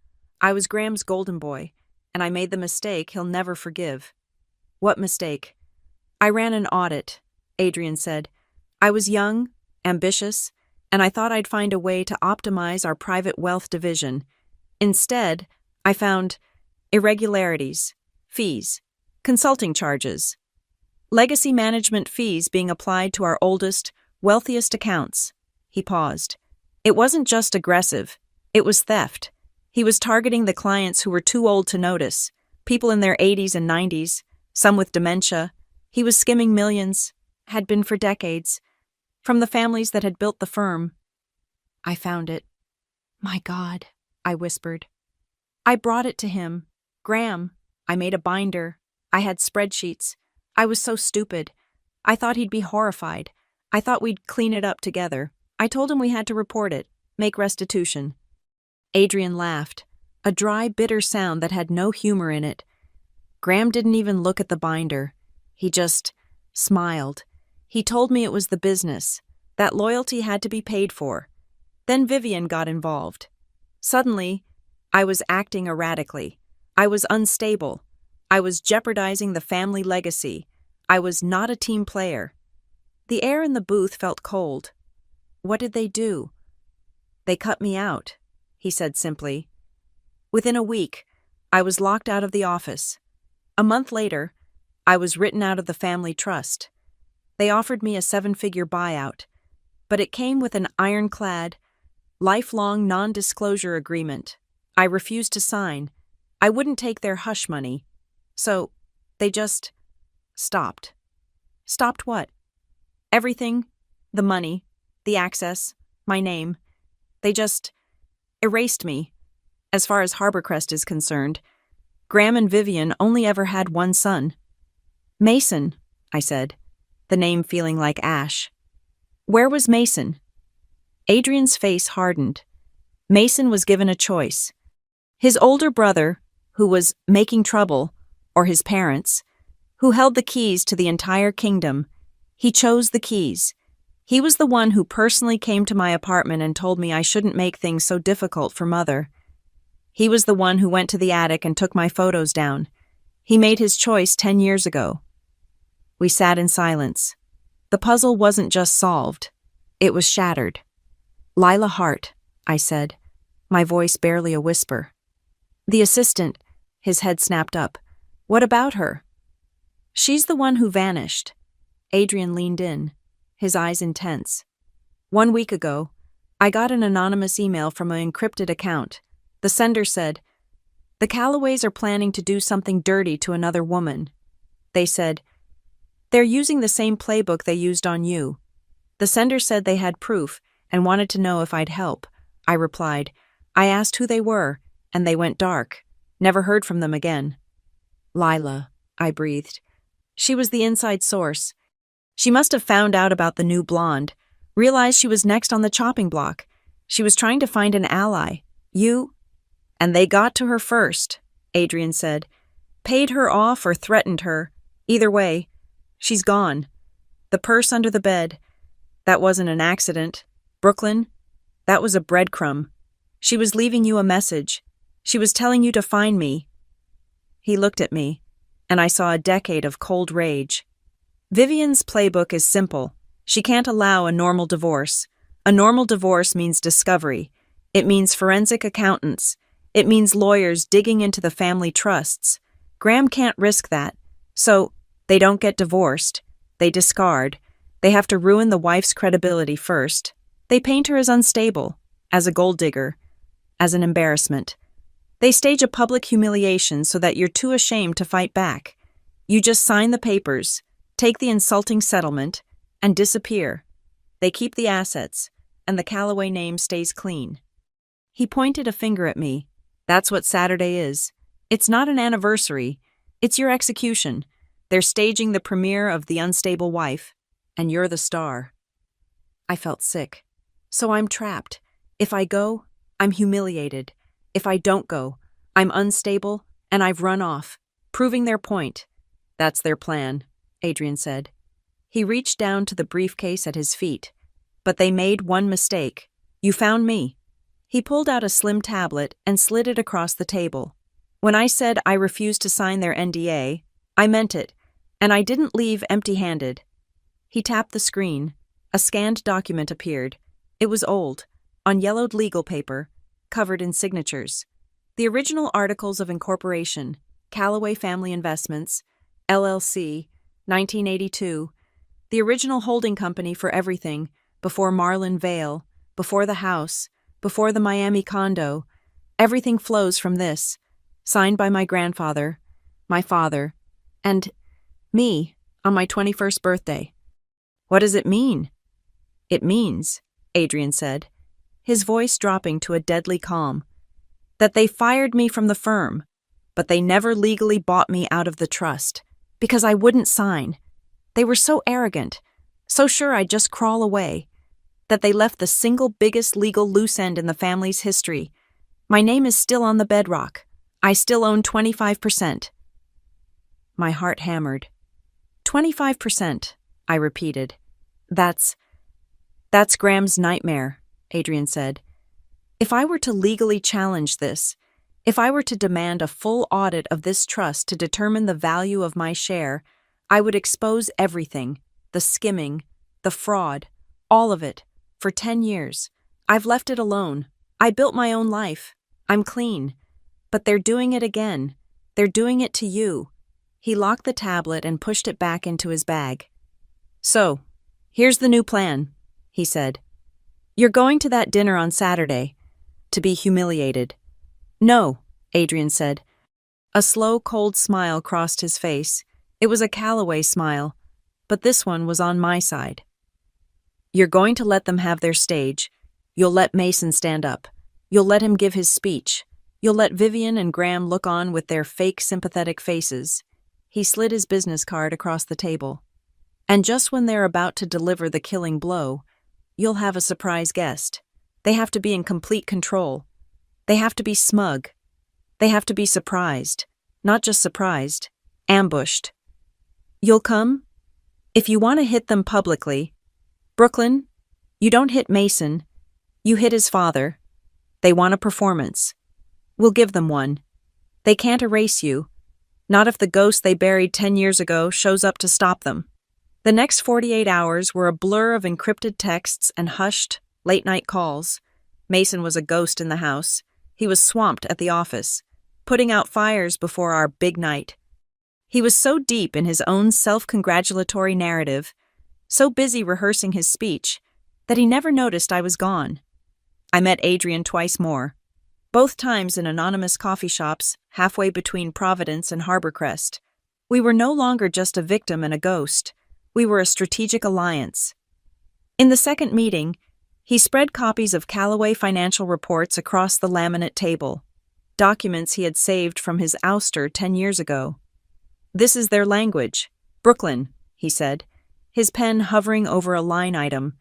I was Graham's golden boy, and I made the mistake he'll never forgive." "What mistake?" "I ran an audit," Adrian said. "I was young, ambitious, and I thought I'd find a way to optimize our private wealth division. Instead, I found irregularities, fees, consulting charges, legacy management fees being applied to our oldest, wealthiest accounts." He paused. "It wasn't just aggressive, it was theft. He was targeting the clients who were too old to notice, people in their 80s and 90s, some with dementia. He was skimming millions, had been for decades, from the families that had built the firm." I found it. "My God," I whispered. "I brought it to him. Graham. I made a binder. I had spreadsheets. I was so stupid. I thought he'd be horrified. I thought we'd clean it up together. I told him we had to report it, make restitution." Adrian laughed, a dry, bitter sound that had no humor in it. "Graham didn't even look at the binder. He just smiled. He told me it was the business, that loyalty had to be paid for. Then Vivian got involved. Suddenly, I was acting erratically. I was unstable. I was jeopardizing the family legacy. I was not a team player." The air in the booth felt cold. "What did they do?" "They cut me out," he said simply. Within a week, I was locked out of the office. A month later, I was written out of the family trust. They offered me a 7-figure buyout, but it came with an ironclad, lifelong non-disclosure agreement. I refused to sign. I wouldn't take their hush money. So, they just stopped. Stopped what? Everything, the money, the access, my name. They just erased me. As far as Harborcrest is concerned, Graham and Vivian only ever had one son. "Mason," I said, the name feeling like ash. "Where was Mason?" Adrian's face hardened. Mason was given a choice. His older brother, who was making trouble, or his parents, who held the keys to the entire kingdom. He chose the keys. He was the one who personally came to my apartment and told me I shouldn't make things so difficult for Mother. He was the one who went to the attic and took my photos down. He made his choice 10 years ago. We sat in silence. The puzzle wasn't just solved. It was shattered. "Lila Hart," I said, my voice barely a whisper. "The assistant," his head snapped up. "What about her?" "She's the one who vanished." Adrian leaned in, his eyes intense. "1 week ago, I got an anonymous email from an encrypted account. The sender said, 'The Callaways are planning to do something dirty to another woman.' They said, 'They're using the same playbook they used on you.' The sender said they had proof and wanted to know if I'd help." I replied. "I asked who they were, and they went dark. Never heard from them again." "Lila," I breathed. "She was the inside source. She must have found out about the new blonde, realized she was next on the chopping block. She was trying to find an ally. You—" "And they got to her first," Adrian said. "Paid her off or threatened her. Either way, she's gone. The purse under the bed. That wasn't an accident. Brooklyn, that was a breadcrumb. She was leaving you a message. She was telling you to find me." He looked at me, and I saw a decade of cold rage. "Vivian's playbook is simple. She can't allow a normal divorce. A normal divorce means discovery. It means forensic accountants. It means lawyers digging into the family trusts. Graham can't risk that. So, they don't get divorced. They discard. They have to ruin the wife's credibility first. They paint her as unstable, as a gold digger, as an embarrassment. They stage a public humiliation so that you're too ashamed to fight back. You just sign the papers, take the insulting settlement, and disappear. They keep the assets, and the Callaway name stays clean." He pointed a finger at me. "That's what Saturday is. It's not an anniversary. It's your execution. They're staging the premiere of The Unstable Wife, and you're the star." I felt sick. So I'm trapped. If I go, I'm humiliated. If I don't go, I'm unstable, and I've run off, proving their point. "That's their plan," Adrian said. He reached down to the briefcase at his feet. "But they made one mistake. You found me." He pulled out a slim tablet and slid it across the table. "When I said I refused to sign their NDA, I meant it, and I didn't leave empty-handed." He tapped the screen. A scanned document appeared. It was old, on yellowed legal paper, covered in signatures. The original articles of incorporation, Callaway Family Investments, LLC, 1982, the original holding company for everything, before Marlin Vale, before the house, before the Miami condo. Everything flows from this, signed by my grandfather, my father, and me on my 21st birthday. "What does it mean?" "It means," Adrian said, his voice dropping to a deadly calm, "that they fired me from the firm, but they never legally bought me out of the trust, because I wouldn't sign. They were so arrogant, so sure I'd just crawl away, that they left the single biggest legal loose end in the family's history. My name is still on the bedrock. I still own 25%. My heart hammered. 25%, I repeated. That's Graham's nightmare, Adrian said. If I were to legally challenge this, if I were to demand a full audit of this trust to determine the value of my share, I would expose everything, the skimming, the fraud, all of it, for 10 years. I've left it alone. I built my own life. I'm clean. But they're doing it again. They're doing it to you. He locked the tablet and pushed it back into his bag. So, here's the new plan, he said. You're going to that dinner on Saturday, to be humiliated. No, Adrian said. A slow, cold smile crossed his face. It was a Callaway smile, but this one was on my side. You're going to let them have their stage. You'll let Mason stand up. You'll let him give his speech. You'll let Vivian and Graham look on with their fake sympathetic faces. He slid his business card across the table. And just when they're about to deliver the killing blow, you'll have a surprise guest. They have to be in complete control. They have to be smug. They have to be surprised. Not just surprised, ambushed. You'll come? If you want to hit them publicly, Brooklyn, you don't hit Mason. You hit his father. They want a performance. We'll give them one. They can't erase you. Not if the ghost they buried 10 years ago shows up to stop them. The next 48 hours were a blur of encrypted texts and hushed, late-night calls. Mason was a ghost in the house. He was swamped at the office, putting out fires before our big night. He was so deep in his own self-congratulatory narrative, so busy rehearsing his speech, that he never noticed I was gone. I met Adrian twice more, both times in anonymous coffee shops halfway between Providence and Harborcrest. We were no longer just a victim and a ghost. We were a strategic alliance. In the second meeting, he spread copies of Callaway financial reports across the laminate table, documents he had saved from his ouster 10 years ago. "This is their language. Brooklyn," he said, his pen hovering over a line item.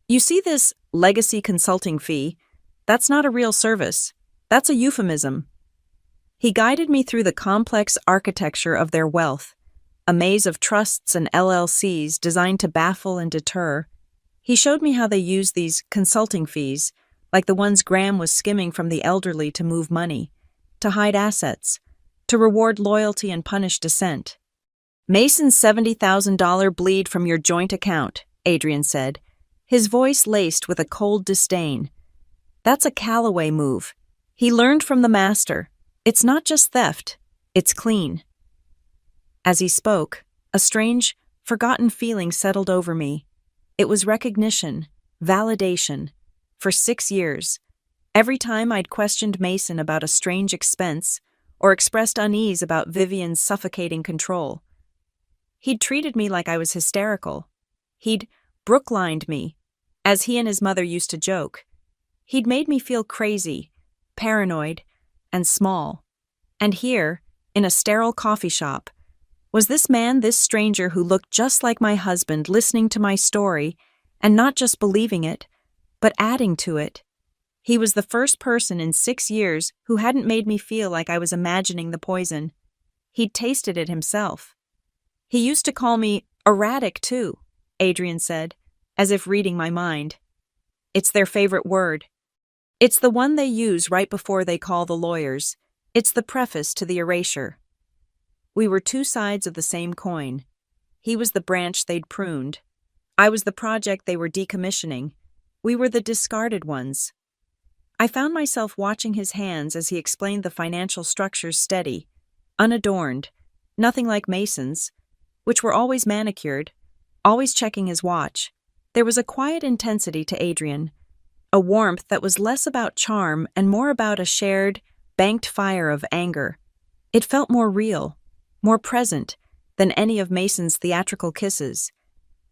"You see this legacy consulting fee? That's not a real service. That's a euphemism." He guided me through the complex architecture of their wealth, a maze of trusts and LLCs designed to baffle and deter. He showed me how they use these consulting fees, like the ones Graham was skimming from the elderly to move money, to hide assets, to reward loyalty and punish dissent. "Mason's $70,000 bleed from your joint account," Adrian said, his voice laced with a cold disdain. "That's a Callaway move. He learned from the master. It's not just theft, it's clean." As he spoke, a strange, forgotten feeling settled over me. It was recognition, validation. For 6 years, every time I'd questioned Mason about a strange expense or expressed unease about Vivian's suffocating control, he'd treated me like I was hysterical. He'd brooklined me, as he and his mother used to joke. He'd made me feel crazy, paranoid, and small. And here, in a sterile coffee shop, was this man, this stranger who looked just like my husband, listening to my story, and not just believing it, but adding to it. He was the first person in 6 years who hadn't made me feel like I was imagining the poison. He'd tasted it himself. "He used to call me erratic, too," Adrian said, as if reading my mind. "It's their favorite word. It's the one they use right before they call the lawyers. It's the preface to the erasure." We were two sides of the same coin. He was the branch they'd pruned. I was the project they were decommissioning. We were the discarded ones. I found myself watching his hands as he explained the financial structures steady, unadorned, nothing like Mason's, which were always manicured, always checking his watch. There was a quiet intensity to Adrian, a warmth that was less about charm and more about a shared, banked fire of anger. It felt more real, more present than any of Mason's theatrical kisses.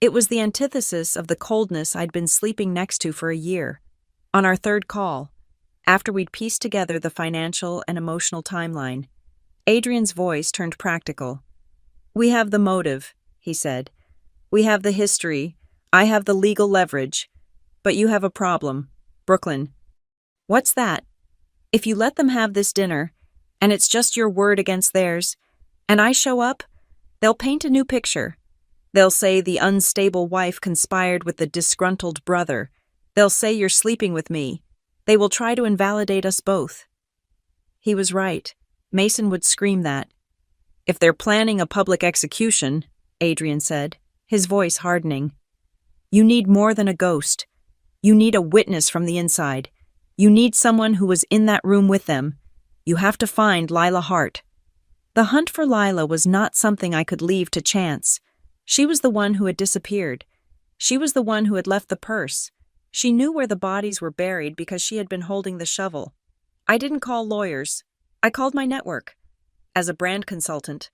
It was the antithesis of the coldness I'd been sleeping next to for a year. On our third call, after we'd pieced together the financial and emotional timeline, Adrian's voice turned practical. "We have the motive," he said. "We have the history. I have the legal leverage. But you have a problem, Brooklyn." "What's that?" "If you let them have this dinner, and it's just your word against theirs, and I show up, they'll paint a new picture. They'll say the unstable wife conspired with the disgruntled brother. They'll say you're sleeping with me. They will try to invalidate us both." He was right. Mason would scream that. "If they're planning a public execution," Adrian said, his voice hardening, "you need more than a ghost. You need a witness from the inside. You need someone who was in that room with them. You have to find Lila Hart." The hunt for Lila was not something I could leave to chance. She was the one who had disappeared. She was the one who had left the purse. She knew where the bodies were buried because she had been holding the shovel. I didn't call lawyers. I called my network. As a brand consultant,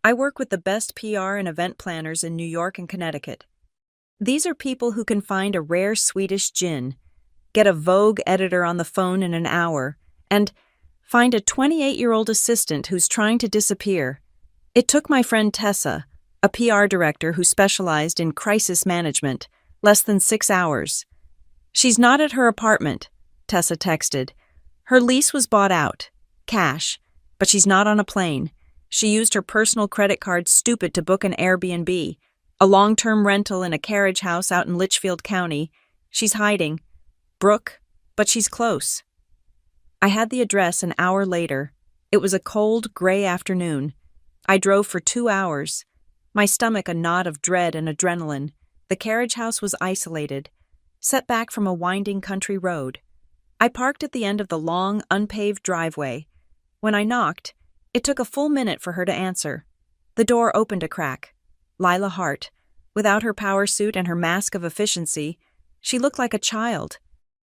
I work with the best PR and event planners in New York and Connecticut. These are people who can find a rare Swedish gin, get a Vogue editor on the phone in an hour, and find a 28-year-old assistant who's trying to disappear. It took my friend Tessa, a PR director who specialized in crisis management, less than 6 hours. "She's not at her apartment," Tessa texted. "Her lease was bought out. Cash. But she's not on a plane. She used her personal credit card stupid to book an Airbnb, a long-term rental in a carriage house out in Litchfield County. She's hiding. Brooke, but she's close." I had the address an hour later. It was a cold, gray afternoon. I drove for 2 hours. My stomach a knot of dread and adrenaline. The carriage house was isolated, set back from a winding country road. I parked at the end of the long, unpaved driveway. When I knocked, it took a full minute for her to answer. The door opened a crack. Lila Hart. Without her power suit and her mask of efficiency, she looked like a child.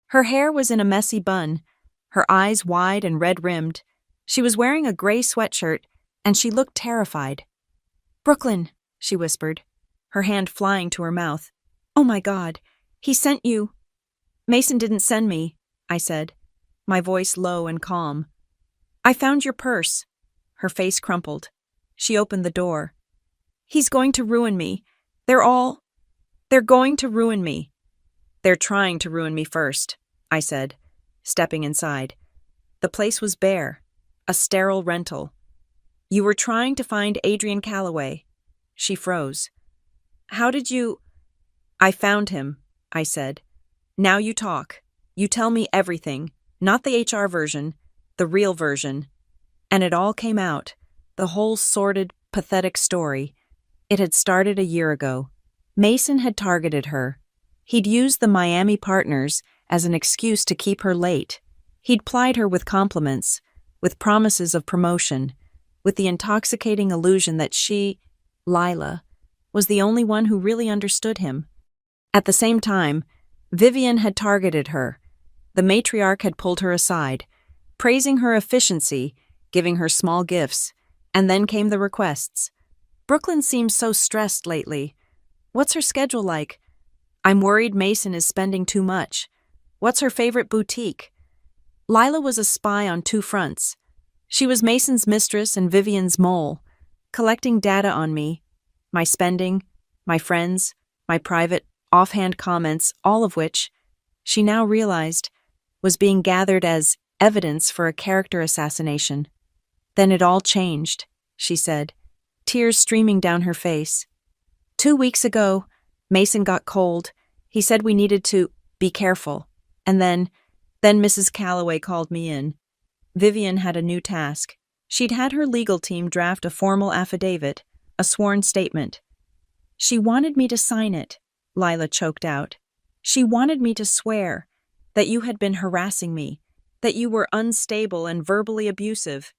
Her hair was in a messy bun, her eyes wide and red-rimmed. She was wearing a gray sweatshirt, and she looked terrified. "Brooklyn," she whispered, her hand flying to her mouth. "Oh my God, he sent you." "Mason didn't send me," I said, my voice low and calm. "I found your purse." Her face crumpled. She opened the door. "He's going to ruin me. They're going to ruin me." "They're trying to ruin me first," I said, stepping inside. The place was bare, a sterile rental. "You were trying to find Adrian Calloway." She froze. "How did you—" "I found him," I said. "Now you talk. You tell me everything, not the HR version, the real version." And it all came out, the whole sordid, pathetic story. It had started a year ago. Mason had targeted her. He'd used the Miami partners as an excuse to keep her late. He'd plied her with compliments, with promises of promotion, with the intoxicating illusion that she, Lila, was the only one who really understood him. At the same time, Vivian had targeted her. The matriarch had pulled her aside, praising her efficiency, giving her small gifts, and then came the requests. "Brooklyn seems so stressed lately. What's her schedule like? I'm worried Mason is spending too much. What's her favorite boutique?" Lila was a spy on two fronts. She was Mason's mistress and Vivian's mole, collecting data on me, my spending, my friends, my private, offhand comments, all of which, she now realized, was being gathered as evidence for a character assassination. "Then it all changed," she said, tears streaming down her face. "2 weeks ago, Mason got cold. He said we needed to be careful. And then Mrs. Calloway called me in. Vivian had a new task. She'd had her legal team draft a formal affidavit, a sworn statement. She wanted me to sign it," Lila choked out. "She wanted me to swear that you had been harassing me, that you were unstable and verbally abusive,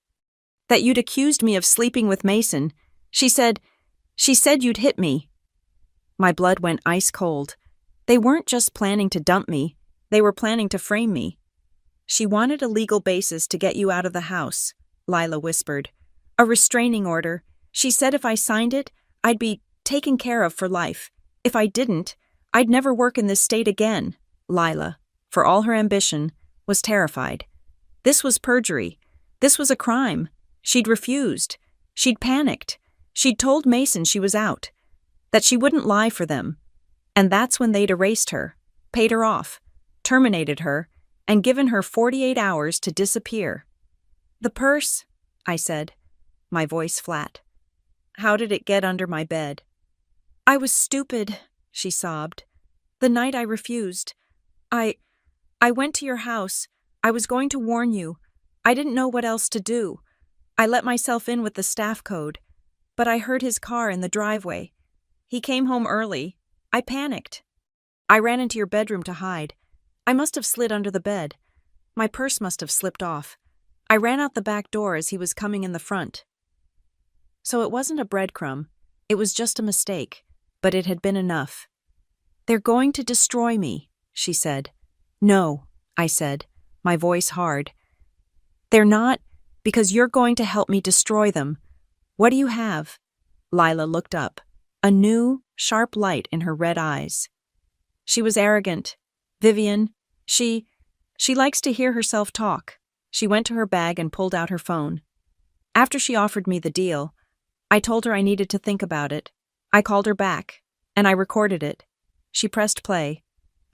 that you'd accused me of sleeping with Mason. She said you'd hit me." My blood went ice cold. They weren't just planning to dump me, they were planning to frame me. "She wanted a legal basis to get you out of the house," Lila whispered. "A restraining order. She said if I signed it, I'd be taken care of for life. If I didn't, I'd never work in this state again." Lila, for all her ambition, was terrified. This was perjury. This was a crime. She'd refused. She'd panicked. She'd told Mason she was out, that she wouldn't lie for them. And that's when they'd erased her, paid her off, terminated her, and given her 48 hours to disappear. "The purse," I said, my voice flat. "How did it get under my bed?" "I was stupid," she sobbed. "The night I refused. I went to your house. I was going to warn you. I didn't know what else to do. I let myself in with the staff code, but I heard his car in the driveway. He came home early. I panicked. I ran into your bedroom to hide. I must have slid under the bed. My purse must have slipped off. I ran out the back door as he was coming in the front." So it wasn't a breadcrumb. It was just a mistake, but it had been enough. "They're going to destroy me," she said. "No," I said, my voice hard. "They're not, because you're going to help me destroy them. What do you have?" Lila looked up, a new, sharp light in her red eyes. She was arrogant. Vivian, she likes to hear herself talk. She went to her bag and pulled out her phone. After she offered me the deal, I told her I needed to think about it. I called her back, and I recorded it. She pressed play.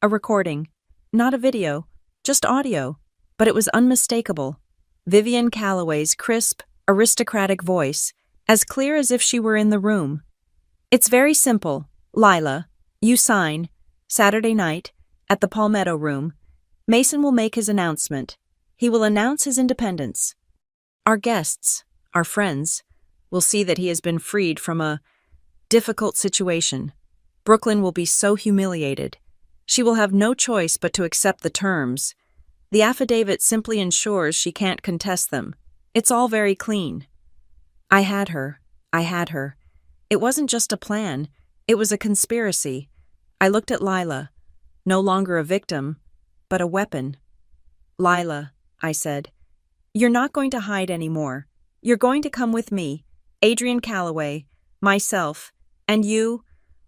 A recording. Not a video, just audio, but it was unmistakable. Vivian Calloway's crisp, aristocratic voice, as clear as if she were in the room. "It's very simple, Lila. You sign, Saturday night, at the Palmetto Room. Mason will make his announcement. He will announce his independence. Our guests, our friends, will see that he has been freed from a Difficult situation. Brooklyn will be so humiliated. She will have no choice but to accept the terms. The affidavit simply ensures she can't contest them. It's all very clean. I had her. It wasn't just a plan. It was a conspiracy. I looked at Lila. No longer a victim, but a weapon. Lila, I said, you're not going to hide anymore. You're going to come with me, Adrian Calloway, myself, and you.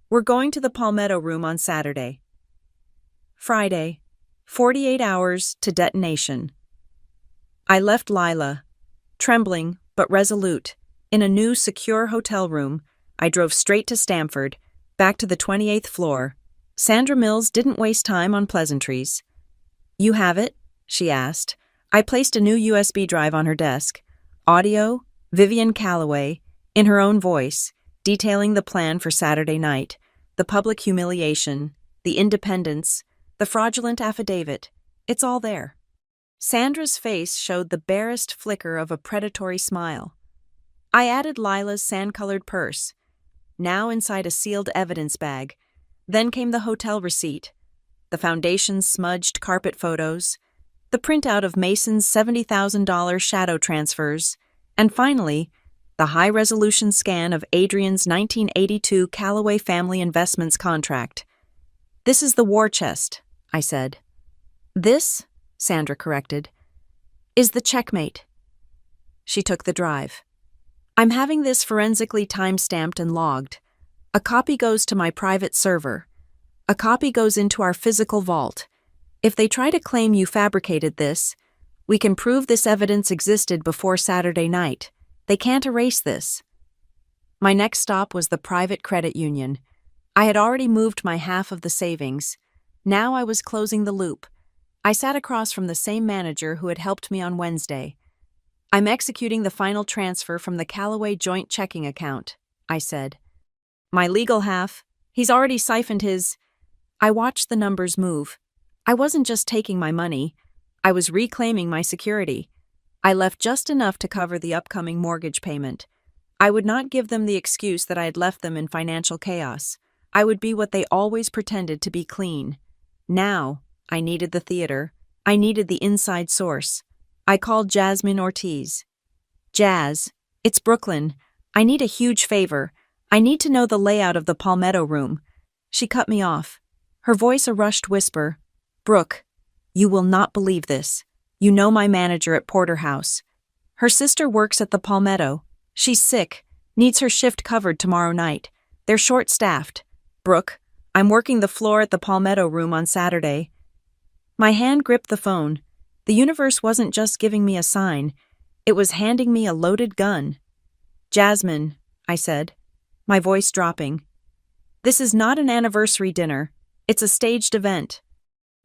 We're going to the Palmetto Room on Saturday. Friday, 48 hours to detonation. I left Lila, trembling but resolute, in a new secure hotel room. I drove straight to Stamford, back to the 28th floor. Sandra Mills didn't waste time on pleasantries. You have it? She asked. I placed a new USB drive on her desk. Audio, Vivian Calloway, in her own voice, detailing the plan for Saturday night, the public humiliation, the independence, the fraudulent affidavit. It's all there. Sandra's face showed the barest flicker of a predatory smile. I added Lila's sand-colored purse, now inside a sealed evidence bag. Then came the hotel receipt, the foundation's smudged carpet photos, the printout of Mason's $70,000 shadow transfers, and finally, the high-resolution scan of Adrian's 1982 Calloway Family Investments contract. This is the war chest, I said. This, Sandra corrected, is the checkmate. She took the drive. I'm having this forensically time-stamped and logged. A copy goes to my private server. A copy goes into our physical vault. If they try to claim you fabricated this, we can prove this evidence existed before Saturday night. They can't erase this. My next stop was the private credit union. I had already moved my half of the savings. Now I was closing the loop. I sat across from the same manager who had helped me on Wednesday. I'm executing the final transfer from the Calloway joint checking account, I said. My legal half, he's already siphoned his. I watched the numbers move. I wasn't just taking my money. I was reclaiming my security. I left just enough to cover the upcoming mortgage payment. I would not give them the excuse that I had left them in financial chaos. I would be what they always pretended to be, clean. Now, I needed the theater. I needed the inside source. I called Jasmine Ortiz. Jazz, it's Brooklyn. I need a huge favor. I need to know the layout of the Palmetto Room. She cut me off. Her voice a rushed whisper. Brooke, you will not believe this. You know my manager at Porterhouse. Her sister works at the Palmetto. She's sick, needs her shift covered tomorrow night. They're short-staffed. Brooke, I'm working the floor at the Palmetto Room on Saturday. My hand gripped the phone. The universe wasn't just giving me a sign. It was handing me a loaded gun. Jasmine, I said, my voice dropping. This is not an anniversary dinner. It's a staged event.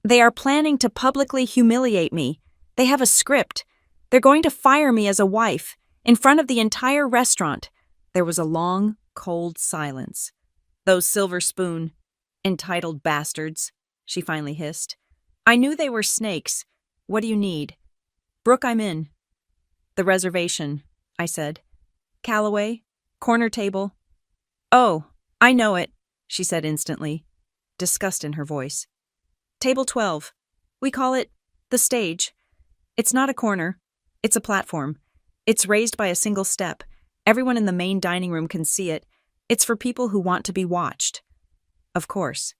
They are planning to publicly humiliate me. They have a script. They're going to fire me as a wife, in front of the entire restaurant. There was a long, cold silence. Those silver spoon, entitled bastards, she finally hissed. I knew they were snakes. What do you need? Brooke, I'm in. The reservation, I said. Calloway, corner table. Oh, I know it, she said instantly, disgust in her voice. Table 12. We call it the stage. It's not a corner. It's a platform. It's raised by a single step. Everyone in the main dining room can see it. It's for people who want to be watched. Of course.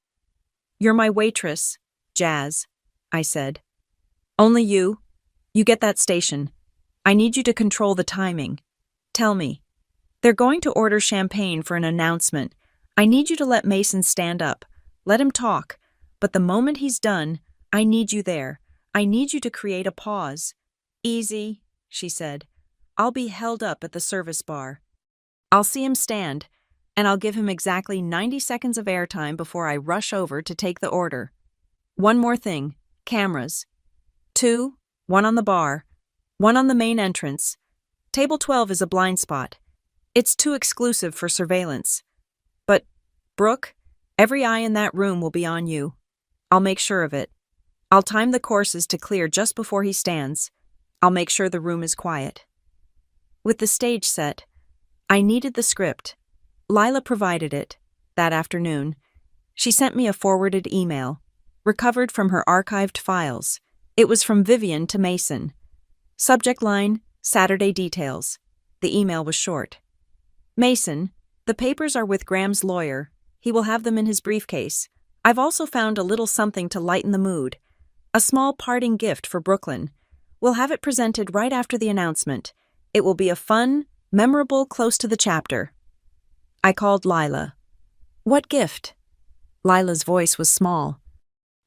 You're my waitress, Jazz, I said. Only you. You get that station. I need you to control the timing. Tell me. They're going to order champagne for an announcement. I need you to let Mason stand up. Let him talk. But the moment he's done, I need you there. I need you to create a pause. Easy, she said. I'll be held up at the service bar. I'll see him stand, and I'll give him exactly 90 seconds of airtime before I rush over to take the order. One more thing. Cameras. 2, 1 on the bar, 1 on the main entrance. Table 12 is a blind spot. It's too exclusive for surveillance. But, Brooke, every eye in that room will be on you. I'll make sure of it. I'll time the courses to clear just before he stands. I'll make sure the room is quiet. With the stage set, I needed the script. Lila provided it, that afternoon. She sent me a forwarded email, recovered from her archived files. It was from Vivian to Mason. Subject line, Saturday details. The email was short. Mason, the papers are with Graham's lawyer. He will have them in his briefcase. I've also found a little something to lighten the mood. A small parting gift for Brooklyn. We'll have it presented right after the announcement. It will be a fun, memorable close to the chapter. I called Lila. What gift? Lila's voice was small.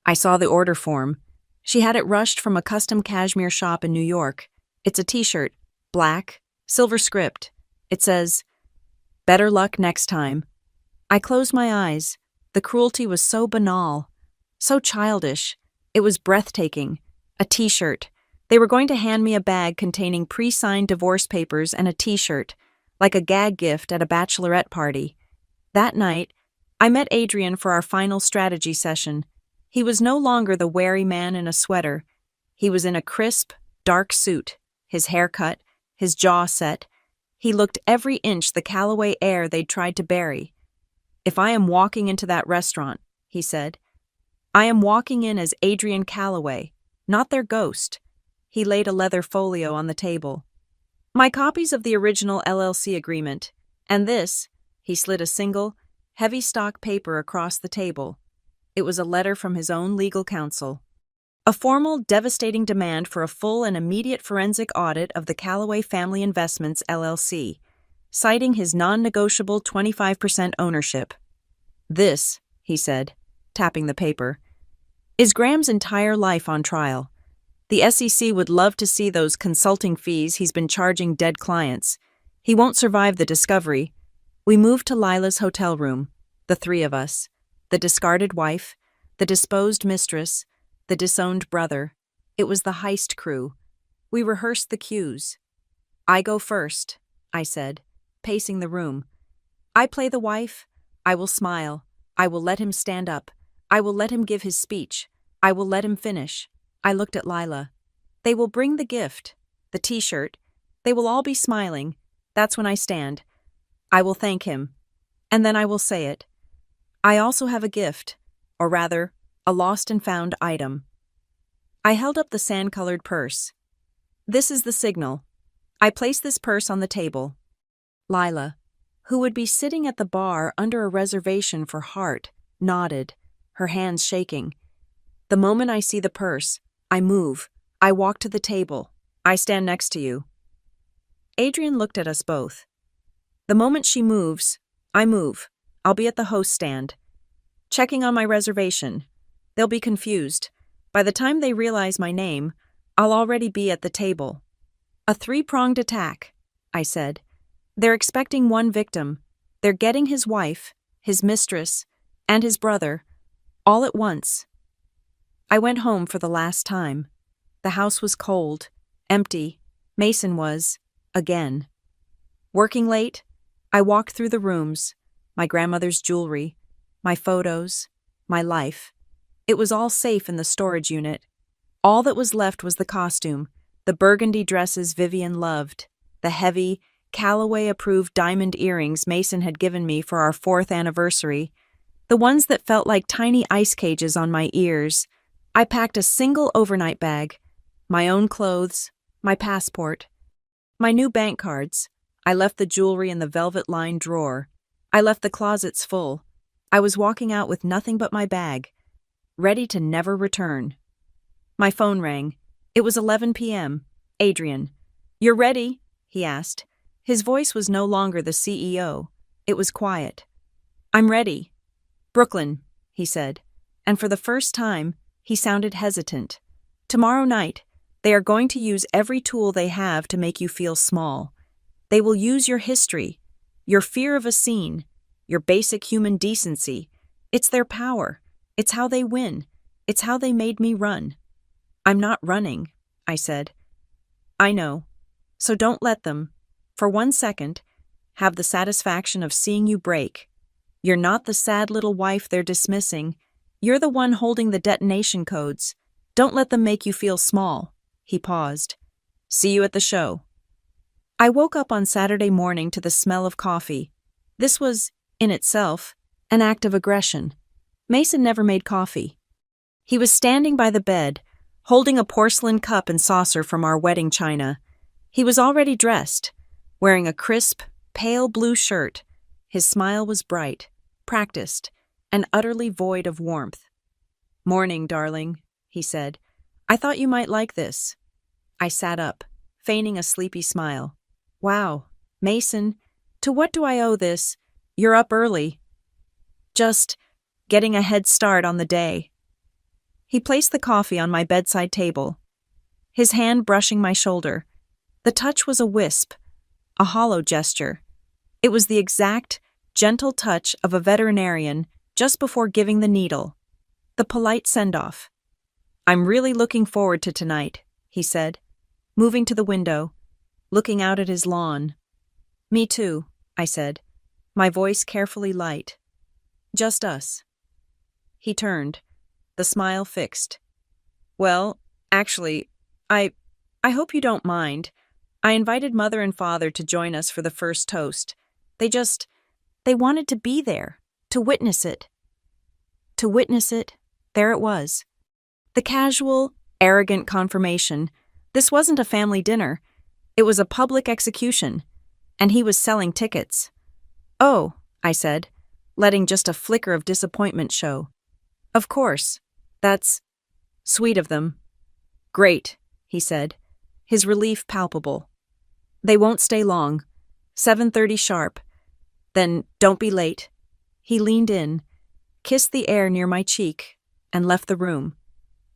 I saw the order form. She had it rushed from a custom cashmere shop in New York. It's a t-shirt, black, silver script. It says, "Better luck next time." I closed my eyes. The cruelty was so banal, so childish. It was breathtaking. A t-shirt. They were going to hand me a bag containing pre-signed divorce papers and a t-shirt, like a gag gift at a bachelorette party. That night, I met Adrian for our final strategy session. He was no longer the wary man in a sweater. He was in a crisp, dark suit, his hair cut, his jaw set. He looked every inch the Callaway heir they'd tried to bury. "If I am walking into that restaurant," he said, "I am walking in as Adrian Callaway, not their ghost." He laid a leather folio on the table. "My copies of the original LLC agreement, and this," he slid a single, heavy stock paper across the table. It was a letter from his own legal counsel. A formal, devastating demand for a full and immediate forensic audit of the Callaway Family Investments LLC, citing his non-negotiable 25% ownership. "This," he said, tapping the paper, "is Graham's entire life on trial. The SEC would love to see those consulting fees he's been charging dead clients. He won't survive the discovery." We moved to Lila's hotel room, the three of us, the discarded wife, the disposed mistress, the disowned brother. It was the heist crew. We rehearsed the cues. "I go first," I said, pacing the room. "I play the wife. I will smile. I will let him stand up. I will let him give his speech. I will let him finish." I looked at Lila. "They will bring the gift, the t-shirt. They will all be smiling. That's when I stand. I will thank him. And then I will say it. I also have a gift, or rather, a lost and found item." I held up the sand-colored purse. "This is the signal. I place this purse on the table." Lila, who would be sitting at the bar under a reservation for Hart, nodded, her hands shaking. "The moment I see the purse, I move. I walk to the table. I stand next to you." Adrian looked at us both. "The moment she moves, I move. I'll be at the host stand. Checking on my reservation. They'll be confused. By the time they realize my name, I'll already be at the table." "A three-pronged attack," I said. "They're expecting one victim. They're getting his wife, his mistress, and his brother, all at once." I went home for the last time. The house was cold, empty. Mason was, again. Working late, I walked through the rooms, my grandmother's jewelry, my photos, my life. It was all safe in the storage unit. All that was left was the costume, the burgundy dresses Vivian loved, the heavy, Callaway-approved diamond earrings Mason had given me for our 4th anniversary, the ones that felt like tiny ice cages on my ears. I packed a single overnight bag, my own clothes, my passport, my new bank cards. I left the jewelry in the velvet-lined drawer. I left the closets full. I was walking out with nothing but my bag, ready to never return. My phone rang. It was 11 p.m. "Adrian, you're ready?" he asked. His voice was no longer the CEO. It was quiet. "I'm ready." "Brooklyn," he said, and for the first time, he sounded hesitant. "Tomorrow night, they are going to use every tool they have to make you feel small. They will use your history, your fear of a scene, your basic human decency. It's their power. It's how they win. It's how they made me run." "I'm not running," I said. "I know. So don't let them, for 1 second, have the satisfaction of seeing you break. You're not the sad little wife they're dismissing. You're the one holding the detonation codes. Don't let them make you feel small." He paused. "See you at the show." I woke up on Saturday morning to the smell of coffee. This was, in itself, an act of aggression. Mason never made coffee. He was standing by the bed, holding a porcelain cup and saucer from our wedding china. He was already dressed, wearing a crisp, pale blue shirt. His smile was bright, practiced, and utterly void of warmth. "Morning, darling," he said. "I thought you might like this." I sat up, feigning a sleepy smile. "Wow, Mason, to what do I owe this? You're up early." "Just getting a head start on the day." He placed the coffee on my bedside table, his hand brushing my shoulder. The touch was a wisp, a hollow gesture. It was the exact, gentle touch of a veterinarian just before giving the needle. The polite send-off. "I'm really looking forward to tonight," he said, moving to the window, looking out at his lawn. "Me too," I said, my voice carefully light. "Just us." He turned, the smile fixed. "Well, actually, I hope you don't mind. I invited Mother and Father to join us for the first toast. They wanted to be there, to witness it." To witness it, there it was. The casual, arrogant confirmation. This wasn't a family dinner. It was a public execution, and he was selling tickets. "Oh," I said, letting just a flicker of disappointment show. "Of course. That's sweet of them." "Great," he said, his relief palpable. "They won't stay long. 7:30 sharp. Then don't be late." He leaned in, kissed the air near my cheek, and left the room.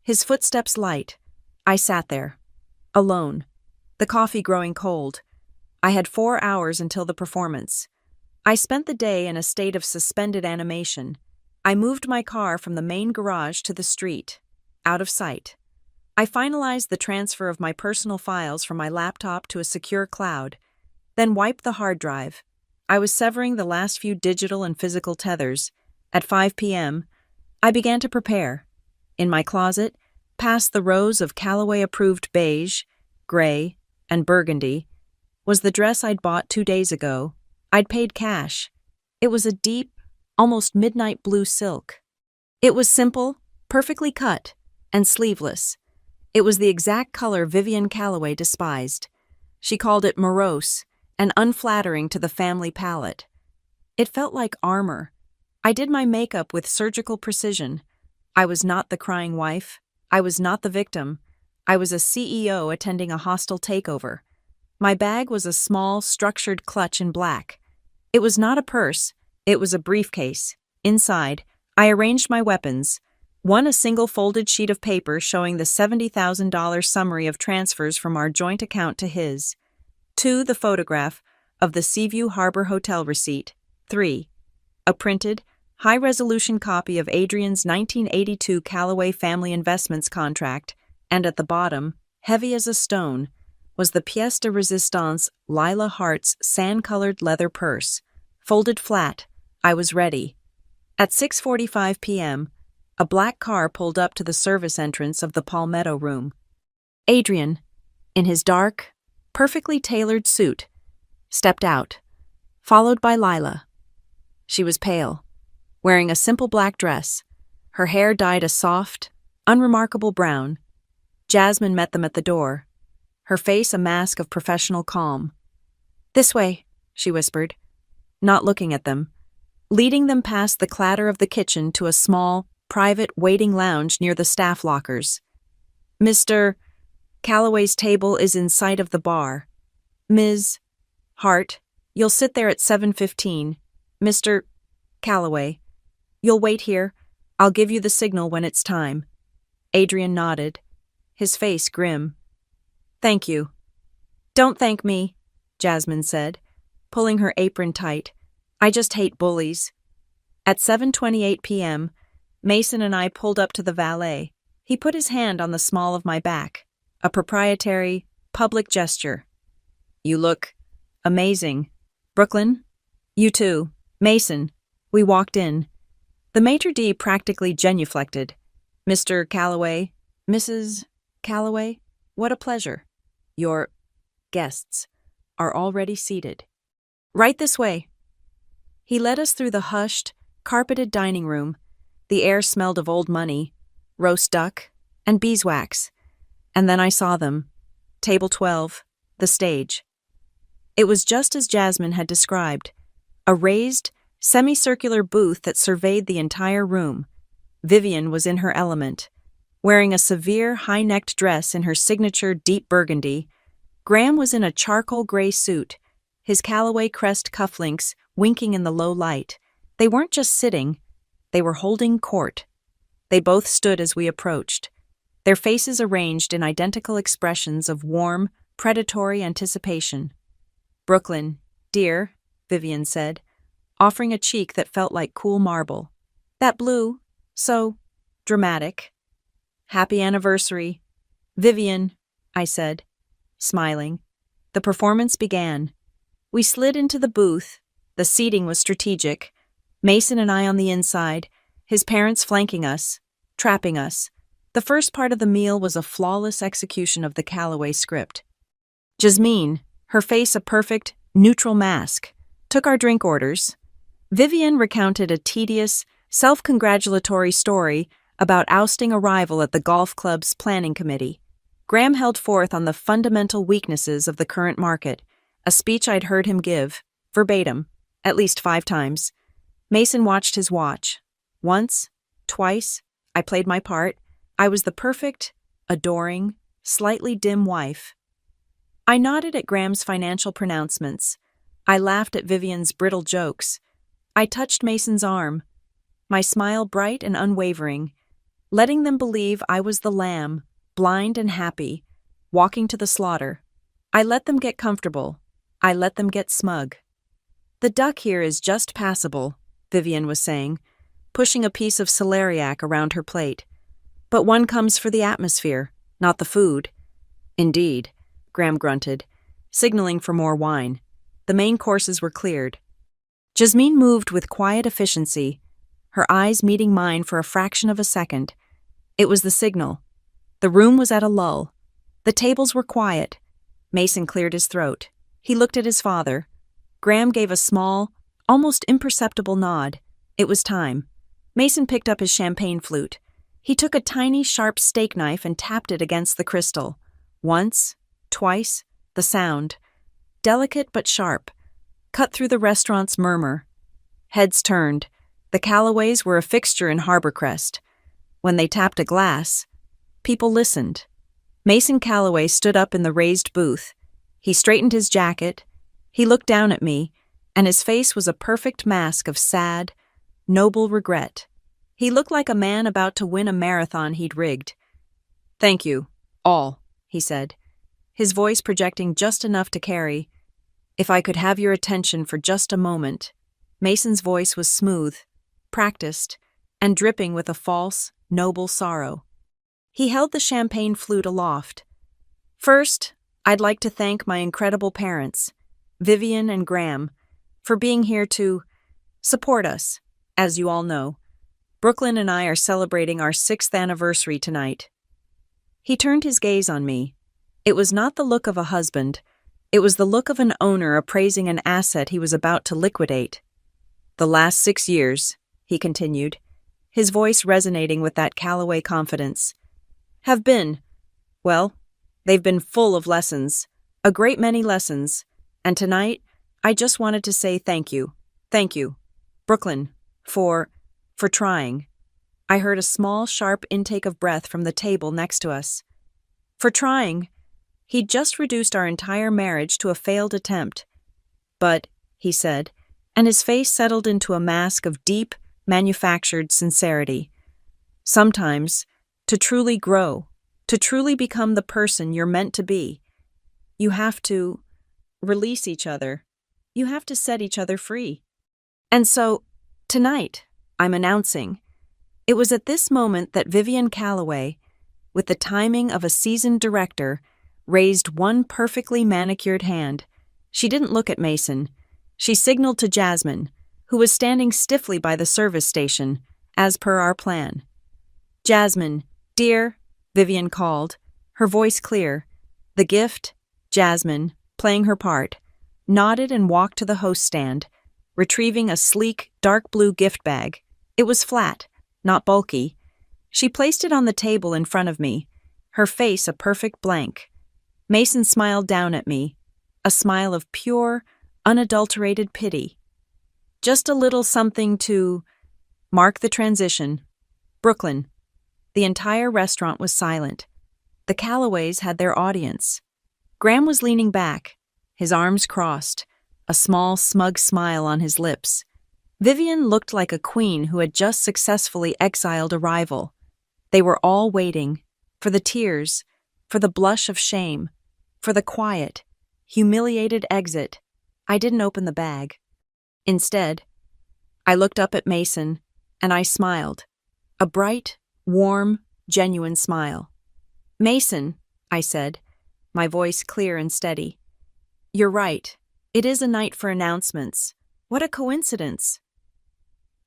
His footsteps light. I sat there, alone, the coffee growing cold. I had 4 hours until the performance. I spent the day in a state of suspended animation. I moved my car from the main garage to the street, out of sight. I finalized the transfer of my personal files from my laptop to a secure cloud, then wiped the hard drive. I was severing the last few digital and physical tethers. At 5 p.m., I began to prepare. In my closet, past the rows of Callaway-approved beige, gray, and burgundy, was the dress I'd bought 2 days ago. I'd paid cash. It was a deep, almost midnight blue silk. It was simple, perfectly cut, and sleeveless. It was the exact color Vivian Callaway despised. She called it morose and unflattering to the family palate. It felt like armor. I did my makeup with surgical precision. I was not the crying wife. I was not the victim. I was a CEO attending a hostile takeover. My bag was a small, structured clutch in black. It was not a purse. It was a briefcase. Inside, I arranged my weapons. One, a single folded sheet of paper showing the $70,000 summary of transfers from our joint account to his. 2, the photograph of the Seaview Harbor Hotel receipt. 3, a printed, high-resolution copy of Adrian's 1982 Callaway Family Investments contract, and at the bottom, heavy as a stone, was the pièce de résistance Lila Hart's sand-colored leather purse. Folded flat, I was ready. At 6:45 p.m., a black car pulled up to the service entrance of the Palmetto Room. Adrian, in his dark, perfectly tailored suit, stepped out, followed by Lila. She was pale, wearing a simple black dress, her hair dyed a soft, unremarkable brown. Jasmine met them at the door, her face a mask of professional calm. "This way," she whispered, not looking at them, leading them past the clatter of the kitchen to a small, private waiting lounge near the staff lockers. "Mr. Callaway's table is in sight of the bar. Ms. Hart, you'll sit there at 7:15. Mr. Callaway, you'll wait here. I'll give you the signal when it's time." Adrian nodded, his face grim. "Thank you." "Don't thank me," Jasmine said, pulling her apron tight. "I just hate bullies." At 7:28 p.m., Mason and I pulled up to the valet. He put his hand on the small of my back, a proprietary, public gesture. "You look amazing. Brooklyn? You too. Mason." We walked in. The maitre d' practically genuflected. "Mr. Callaway, Mrs. Callaway, what a pleasure. Your guests are already seated." "Right this way." He led us through the hushed, carpeted dining room. The air smelled of old money, roast duck, and beeswax. And then I saw them. Table 12, the stage. It was just as Jasmine had described, a raised, semicircular booth that surveyed the entire room. Vivian was in her element, wearing a severe, high-necked dress in her signature deep burgundy. Graham was in a charcoal gray suit, his Callaway crest cufflinks winking in the low light. They weren't just sitting, they were holding court. They both stood as we approached, their faces arranged in identical expressions of warm, predatory anticipation. "Brooklyn, dear," Vivian said, offering a cheek that felt like cool marble. "That blue, so dramatic." "Happy anniversary." "Vivian," I said, smiling. The performance began. We slid into the booth. The seating was strategic. Mason and I on the inside, his parents flanking us, trapping us. The first part of the meal was a flawless execution of the Callaway script. Jasmine, her face a perfect, neutral mask, took our drink orders. Vivian recounted a tedious, self-congratulatory story about ousting a rival at the golf club's planning committee. Graham held forth on the fundamental weaknesses of the current market, a speech I'd heard him give, verbatim, at least 5 times. Mason watched his watch. Once, twice, I played my part. I was the perfect, adoring, slightly dim wife. I nodded at Graham's financial pronouncements. I laughed at Vivian's brittle jokes. I touched Mason's arm, my smile bright and unwavering, letting them believe I was the lamb, blind and happy, walking to the slaughter. I let them get comfortable. I let them get smug. "The duck here is just passable," Vivian was saying, pushing a piece of celeriac around her plate. "But one comes for the atmosphere, not the food." "Indeed," Graham grunted, signaling for more wine. The main courses were cleared. Jasmine moved with quiet efficiency, her eyes meeting mine for a fraction of a second. It was the signal. The room was at a lull. The tables were quiet. Mason cleared his throat. He looked at his father. Graham gave a small, almost imperceptible nod. It was time. Mason picked up his champagne flute. He took a tiny, sharp steak knife and tapped it against the crystal. Once, twice, the sound, delicate but sharp, cut through the restaurant's murmur. Heads turned. The Callaways were a fixture in Harborcrest. When they tapped a glass, people listened. Mason Callaway stood up in the raised booth. He straightened his jacket. He looked down at me, and his face was a perfect mask of sad, noble regret. He looked like a man about to win a marathon he'd rigged. "Thank you, all," he said, his voice projecting just enough to carry. "If I could have your attention for just a moment." Mason's voice was smooth, practiced, and dripping with a false, noble sorrow. He held the champagne flute aloft. "First, I'd like to thank my incredible parents, Vivian and Graham, for being here to support us, as you all know. Brooklyn and I are celebrating our 6th anniversary tonight." He turned his gaze on me. It was not the look of a husband. It was the look of an owner appraising an asset he was about to liquidate. "The last 6 years," he continued, his voice resonating with that Callaway confidence, "have been, well, they've been full of lessons, a great many lessons, and tonight I just wanted to say thank you, Brooklyn, for trying." I heard a small, sharp intake of breath from the table next to us. "For trying. He'd just reduced our entire marriage to a failed attempt. But," he said, and his face settled into a mask of deep, manufactured sincerity, "sometimes, to truly grow, to truly become the person you're meant to be, you have to release each other. You have to set each other free. And so, tonight, I'm announcing." It was at this moment that Vivian Callaway, with the timing of a seasoned director, raised one perfectly manicured hand. She didn't look at Mason. She signaled to Jasmine, who was standing stiffly by the service station, as per our plan. "Jasmine, dear," Vivian called, her voice clear. The gift, Jasmine, playing her part, nodded and walked to the host stand. retrieving a sleek, dark blue gift bag. It was flat, not bulky. She placed it on the table in front of me, her face a perfect blank. Mason smiled down at me, a smile of pure, unadulterated pity. Just a little something to mark the transition. Brooklyn. The entire restaurant was silent. The Callaways had their audience. Graham was leaning back, his arms crossed, a small, smug smile on his lips. Vivian looked like a queen who had just successfully exiled a rival. They were all waiting, for the tears, for the blush of shame, for the quiet, humiliated exit. I didn't open the bag. Instead, I looked up at Mason, and I smiled. A bright, warm, genuine smile. "Mason," I said, my voice clear and steady. "You're right. It is a night for announcements. What a coincidence."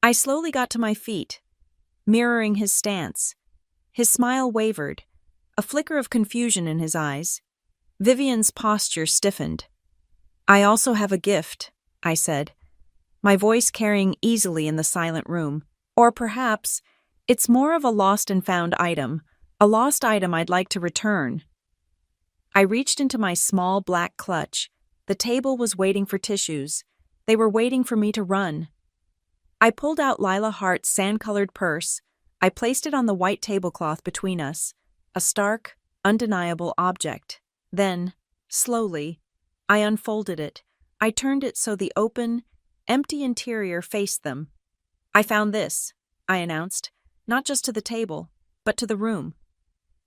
I slowly got to my feet, mirroring his stance. His smile wavered, a flicker of confusion in his eyes. Vivian's posture stiffened. "I also have a gift," I said, my voice carrying easily in the silent room. "Or perhaps it's more of a lost and found item, a lost item I'd like to return." I reached into my small black clutch. The table was waiting for tissues. They were waiting for me to run. I pulled out Lila Hart's sand-colored purse. I placed it on the white tablecloth between us, a stark, undeniable object. Then, slowly, I unfolded it. I turned it so the open, empty interior faced them. "I found this," I announced, not just to the table, but to the room.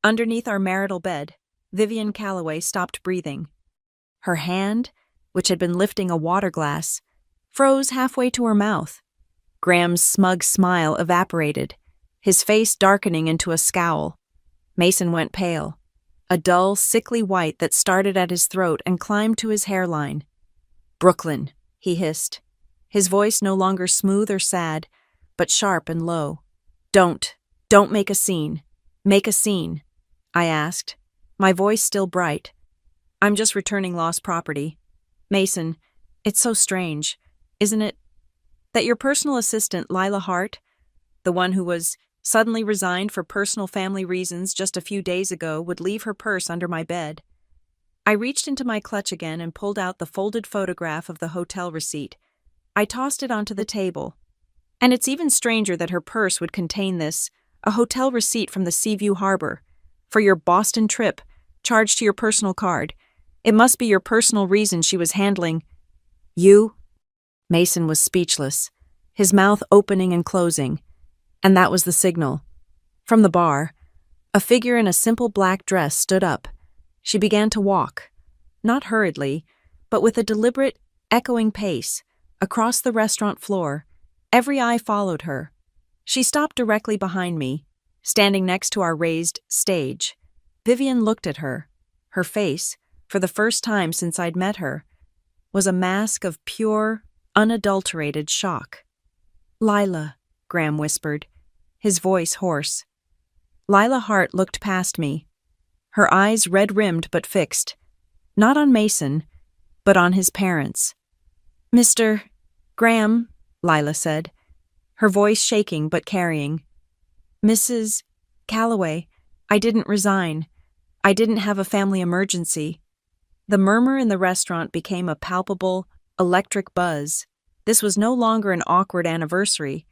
Underneath our marital bed, Vivian Callaway stopped breathing. Her hand, which had been lifting a water glass, froze halfway to her mouth. Graham's smug smile evaporated, his face darkening into a scowl. Mason went pale, a dull, sickly white that started at his throat and climbed to his hairline. "Brooklyn," he hissed, his voice no longer smooth or sad, but sharp and low. Don't make a scene. Make a scene," I asked, my voice still bright. "I'm just returning lost property. Mason, it's so strange, isn't it, that your personal assistant, Lila Hart, the one who was suddenly resigned for personal family reasons just a few days ago, would leave her purse under my bed." I reached into my clutch again and pulled out the folded photograph of the hotel receipt. I tossed it onto the table. "And it's even stranger that her purse would contain this, a hotel receipt from the Seaview Harbor, for your Boston trip, charged to your personal card. It must be your personal reason she was handling." "You?" Mason was speechless, his mouth opening and closing. And that was the signal. From the bar, a figure in a simple black dress stood up. She began to walk, not hurriedly, but with a deliberate, echoing pace, across the restaurant floor. Every eye followed her. She stopped directly behind me, standing next to our raised stage. Vivian looked at her. Her face, for the first time since I'd met her, was a mask of pure, unadulterated shock. "Lila," Graham whispered, his voice hoarse. Lila Hart looked past me, her eyes red-rimmed but fixed, not on Mason, but on his parents. "Mr. Graham," Lila said, her voice shaking but carrying. "Mrs. Callaway, I didn't resign. I didn't have a family emergency." The murmur in the restaurant became a palpable, electric buzz. This was no longer an awkward anniversary.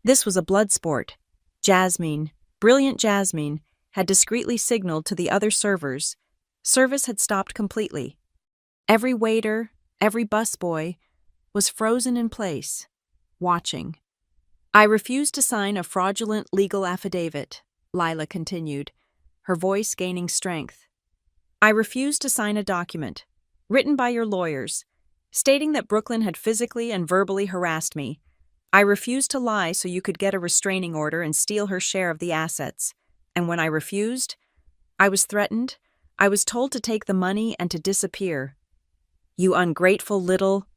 This was a blood sport. Jasmine, brilliant Jasmine, had discreetly signaled to the other servers. Service had stopped completely. Every waiter, every busboy, was frozen in place, watching. "I refuse to sign a fraudulent legal affidavit," Lila continued, her voice gaining strength. "I refuse to sign a document, written by your lawyers, stating that Brooklyn had physically and verbally harassed me. I refused to lie so you could get a restraining order and steal her share of the assets. And when I refused, I was threatened. I was told to take the money and to disappear." "You ungrateful little—"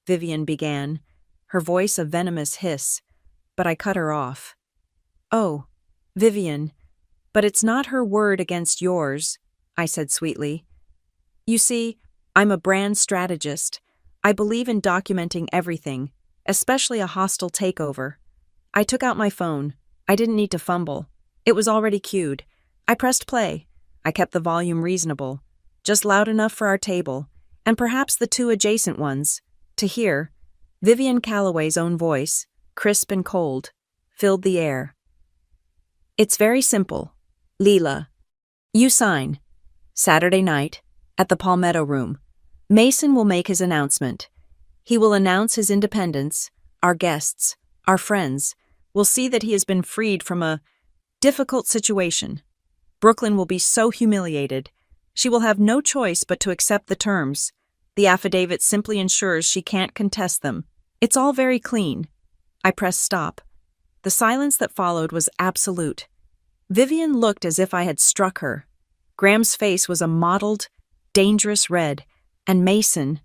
Vivian began, her voice a venomous hiss, but I cut her off. "Oh, Vivian, but it's not her word against yours," I said sweetly. "You see, I'm a brand strategist. I believe in documenting everything, especially a hostile takeover. I took out my phone. I didn't need to fumble. It was already cued. I pressed play. I kept the volume reasonable, just loud enough for our table, and perhaps the two adjacent ones, to hear. Vivian Calloway's own voice, crisp and cold, filled the air. It's very simple. Leela. You sign. Saturday night, at the Palmetto Room. Mason will make his announcement. He will announce his independence. Our guests, our friends, will see that he has been freed from a difficult situation. Brooklyn will be so humiliated. She will have no choice but to accept the terms. The affidavit simply ensures she can't contest them. It's all very clean. I pressed stop. The silence that followed was absolute. Vivian looked as if I had struck her. Graham's face was a mottled, dangerous red, and Mason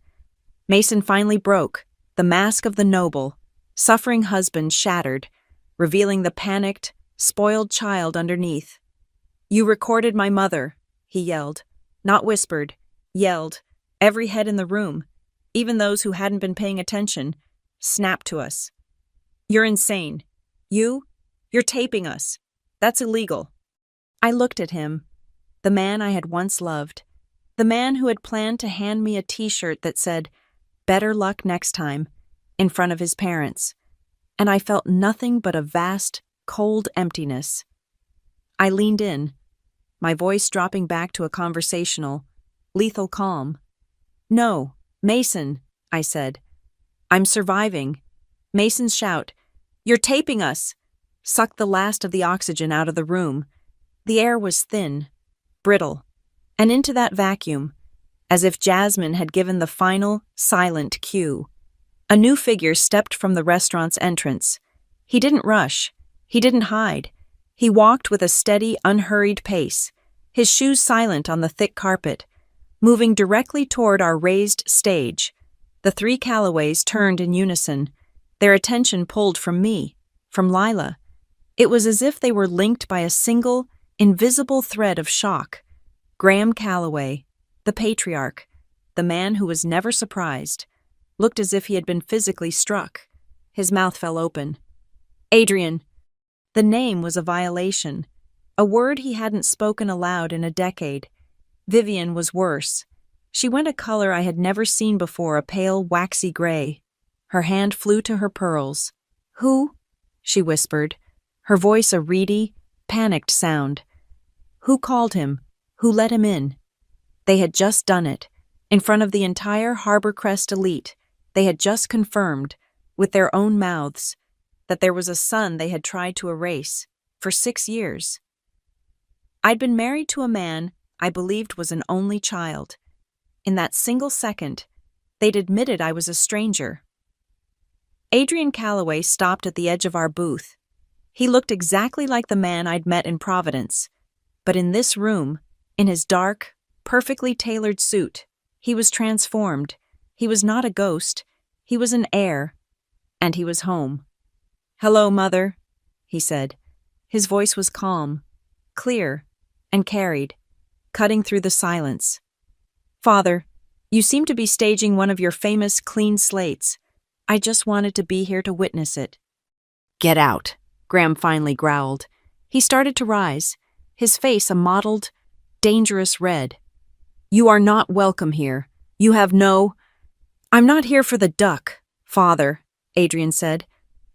finally broke, the mask of the noble, suffering husband shattered, revealing the panicked, spoiled child underneath. You recorded my mother, he yelled. Not whispered, yelled. Every head in the room, even those who hadn't been paying attention, snapped to us. You're insane. You're taping us. That's illegal. I looked at him, the man I had once loved, the man who had planned to hand me a t-shirt that said, "Better luck next time," in front of his parents, and I felt nothing but a vast, cold emptiness. I leaned in, my voice dropping back to a conversational, lethal calm. No, Mason, I said. I'm surviving. Mason's shout, "You're taping us!" sucked the last of the oxygen out of the room. The air was thin, brittle, and into that vacuum, as if Jasmine had given the final, silent cue. A new figure stepped from the restaurant's entrance. He didn't rush. He didn't hide. He walked with a steady, unhurried pace, his shoes silent on the thick carpet, moving directly toward our raised stage. The three Callaways turned in unison, their attention pulled from me, from Lila. It was as if they were linked by a single, invisible thread of shock. Graham Calloway, the patriarch, the man who was never surprised, looked as if he had been physically struck. His mouth fell open. Adrian. The name was a violation, a word he hadn't spoken aloud in a decade. Vivian was worse. She went a color I had never seen before, a pale, waxy gray. Her hand flew to her pearls. Who? She whispered, her voice a reedy, panicked sound. Who called him? Who let him in? They had just done it. In front of the entire Harbor Crest elite, they had just confirmed, with their own mouths, that there was a son they had tried to erase for 6 years. I'd been married to a man I believed was an only child. In that single second, they'd admitted I was a stranger. Adrian Calloway stopped at the edge of our booth. He looked exactly like the man I'd met in Providence, but in this room, in his dark, perfectly tailored suit, he was transformed. He was not a ghost. He was an heir, and he was home. "Hello, Mother," he said. His voice was calm, clear, and carried, cutting through the silence. "Father, you seem to be staging one of your famous clean slates. I just wanted to be here to witness it." "Get out," Graham finally growled. He started to rise, his face a mottled, dangerous red. "You are not welcome here. You have no—" "I'm not here for the duck, Father," Adrian said,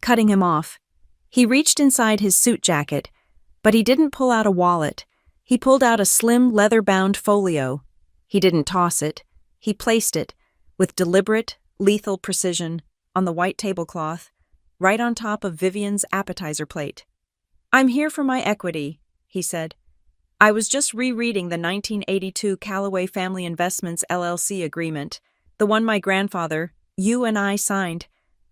cutting him off. He reached inside his suit jacket, but he didn't pull out a wallet. He pulled out a slim, leather-bound folio. He didn't toss it. He placed it, with deliberate, lethal precision, on the white tablecloth, right on top of Vivian's appetizer plate. "I'm here for my equity," he said. "I was just rereading the 1982 Calloway Family Investments LLC agreement, the one my grandfather, you and I signed,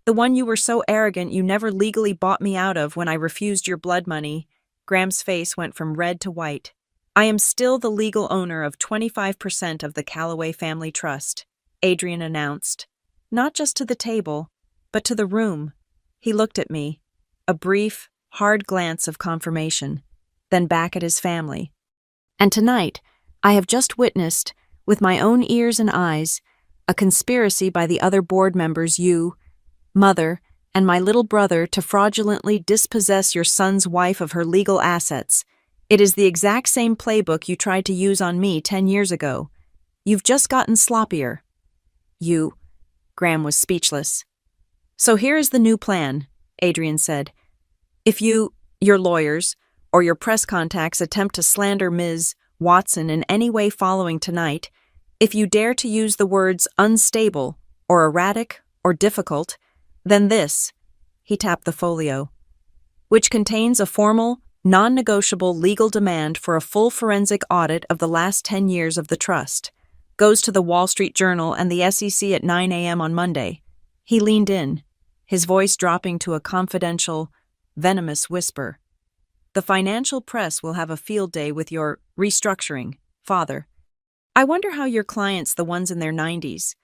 the one you were so arrogant you never legally bought me out of when I refused your blood money." Graham's face went from red to white. "I am still the legal owner of 25% of the Calloway Family Trust," Adrian announced, not just to the table, but to the room. He looked at me, a brief, hard glance of confirmation, then back at his family. "And tonight, I have just witnessed, with my own ears and eyes, a conspiracy by the other board members you, Mother, and my little brother to fraudulently dispossess your son's wife of her legal assets. It is the exact same playbook you tried to use on me 10 years ago. You've just gotten sloppier." Graham was speechless. "So here is the new plan," Adrian said. "If you, your lawyers, or your press contacts attempt to slander Ms. Watson in any way following tonight, if you dare to use the words unstable, or erratic, or difficult, then this," he tapped the folio, "which contains a formal, non-negotiable legal demand for a full forensic audit of the last 10 years of the trust, goes to the Wall Street Journal and the SEC at 9 a.m. on Monday." He leaned in, his voice dropping to a confidential, venomous whisper. "The financial press will have a field day with your restructuring, father. I wonder how your clients, the ones in their 90s,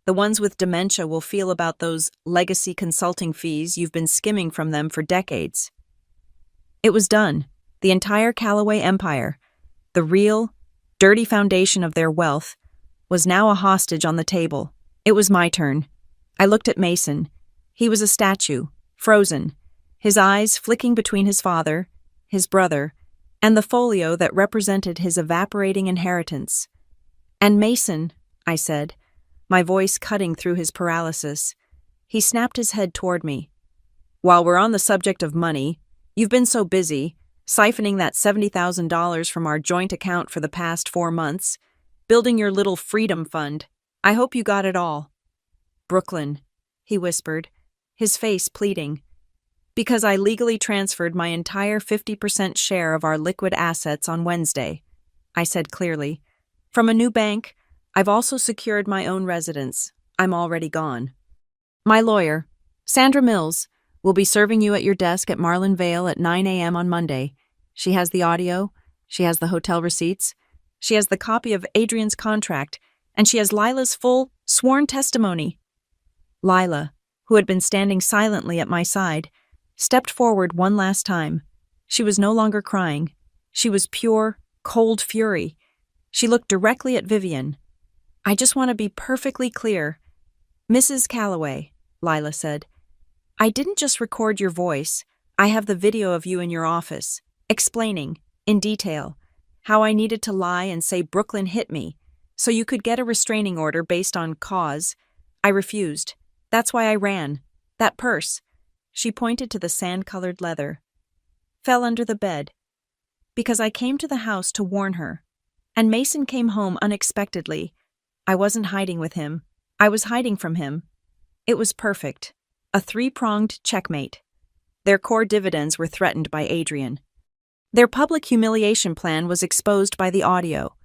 the ones with dementia, will feel about those legacy consulting fees you've been skimming from them for decades." It was done. The entire Callaway empire, the real, dirty foundation of their wealth, was now a hostage on the table. It was my turn. I looked at Mason. He was a statue, frozen, his eyes flicking between his father, his brother, and the folio that represented his evaporating inheritance. "And Mason," I said, my voice cutting through his paralysis. He snapped his head toward me. "While we're on the subject of money, you've been so busy, siphoning that $70,000 from our joint account for the past 4 months, building your little freedom fund. I hope you got it all." "Brooklyn," he whispered, his face pleading. "Because I legally transferred my entire 50% share of our liquid assets on Wednesday," I said clearly. "From a new bank, I've also secured my own residence. I'm already gone. My lawyer, Sandra Mills, will be serving you at your desk at Marlin Vale at 9 a.m. on Monday. She has the audio, she has the hotel receipts, she has the copy of Adrian's contract, and she has Lila's full, sworn testimony." Lila, who had been standing silently at my side, stepped forward one last time. She was no longer crying. She was pure, cold fury. She looked directly at Vivian. "I just want to be perfectly clear. Mrs. Callaway," Lila said, "I didn't just record your voice. I have the video of you in your office, explaining, in detail, how I needed to lie and say Brooklyn hit me, so you could get a restraining order based on cause. I refused. That's why I ran. That purse," she pointed to the sand-colored leather, "fell under the bed. Because I came to the house to warn her. And Mason came home unexpectedly. I wasn't hiding with him. I was hiding from him. It was perfect. A 3-pronged checkmate. Their core dividends were threatened by Adrian. Their public humiliation plan was exposed by the audio.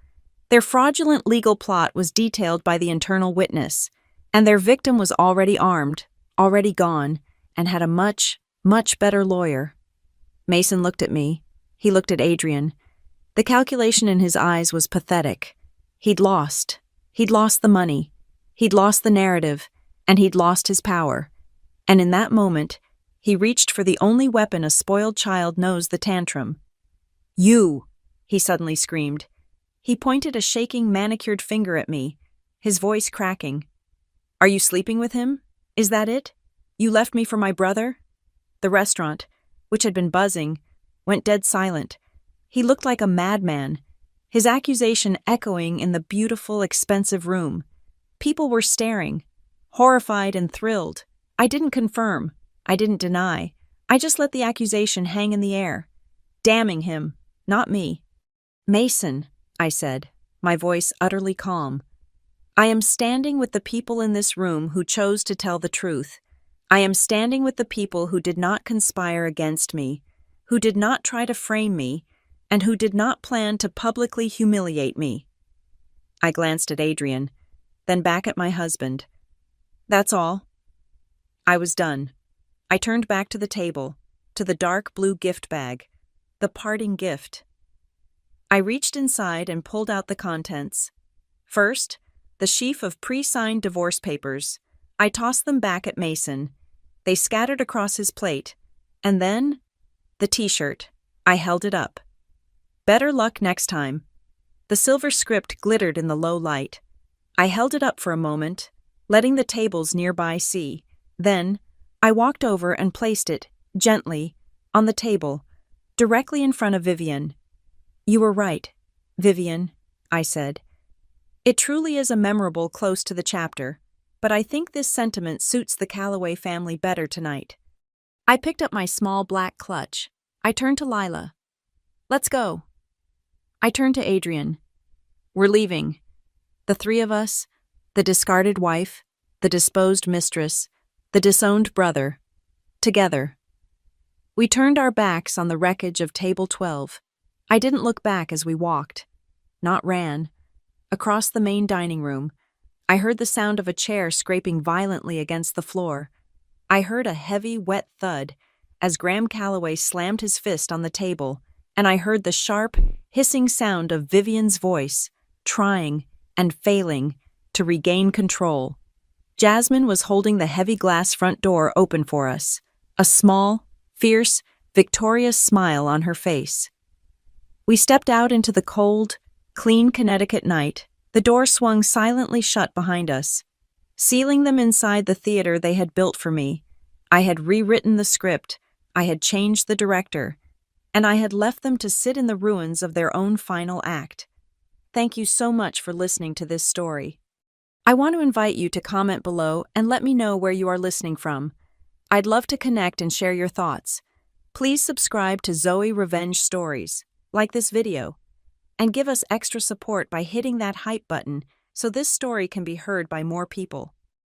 Their fraudulent legal plot was detailed by the internal witness. And their victim was already armed, already gone, and had a much, much better lawyer. Mason looked at me. He looked at Adrian. The calculation in his eyes was pathetic. He'd lost. He'd lost the money. He'd lost the narrative. And he'd lost his power. And in that moment, he reached for the only weapon a spoiled child knows, the tantrum. "You!" he suddenly screamed. He pointed a shaking, manicured finger at me, his voice cracking. "Are you sleeping with him? Is that it? You left me for my brother?" The restaurant, which had been buzzing, went dead silent. He looked like a madman, his accusation echoing in the beautiful, expensive room. People were staring, horrified and thrilled. I didn't confirm. I didn't deny. I just let the accusation hang in the air, damning him, not me. "Mason," I said, my voice utterly calm, "I am standing with the people in this room who chose to tell the truth. I am standing with the people who did not conspire against me, who did not try to frame me, and who did not plan to publicly humiliate me." I glanced at Adrian, then back at my husband. "That's all." I was done. I turned back to the table, to the dark blue gift bag, the parting gift. I reached inside and pulled out the contents. First, the sheaf of pre-signed divorce papers. I tossed them back at Mason. They scattered across his plate. And then, the t-shirt. I held it up. "Better luck next time." The silver script glittered in the low light. I held it up for a moment, letting the tables nearby see. Then, I walked over and placed it, gently, on the table, directly in front of Vivian. "You were right, Vivian," I said. "It truly is a memorable close to the chapter, but I think this sentiment suits the Calloway family better tonight." I picked up my small black clutch. I turned to Lila. "Let's go." I turned to Adrian. "We're leaving. The three of us, the discarded wife, the disposed mistress, the disowned brother, together." We turned our backs on the wreckage of Table 12. I didn't look back as we walked, not ran. Across the main dining room, I heard the sound of a chair scraping violently against the floor. I heard a heavy, wet thud as Graham Calloway slammed his fist on the table, and I heard the sharp, hissing sound of Vivian's voice, trying and failing to regain control. Jasmine was holding the heavy glass front door open for us, a small, fierce, victorious smile on her face. We stepped out into the cold, clean Connecticut night. The door swung silently shut behind us. Sealing them inside the theater they had built for me, I had rewritten the script, I had changed the director, and I had left them to sit in the ruins of their own final act. Thank you so much for listening to this story. I want to invite you to comment below and let me know where you are listening from. I'd love to connect and share your thoughts. Please subscribe to Zoe Revenge Stories, like this video, and give us extra support by hitting that hype button so this story can be heard by more people.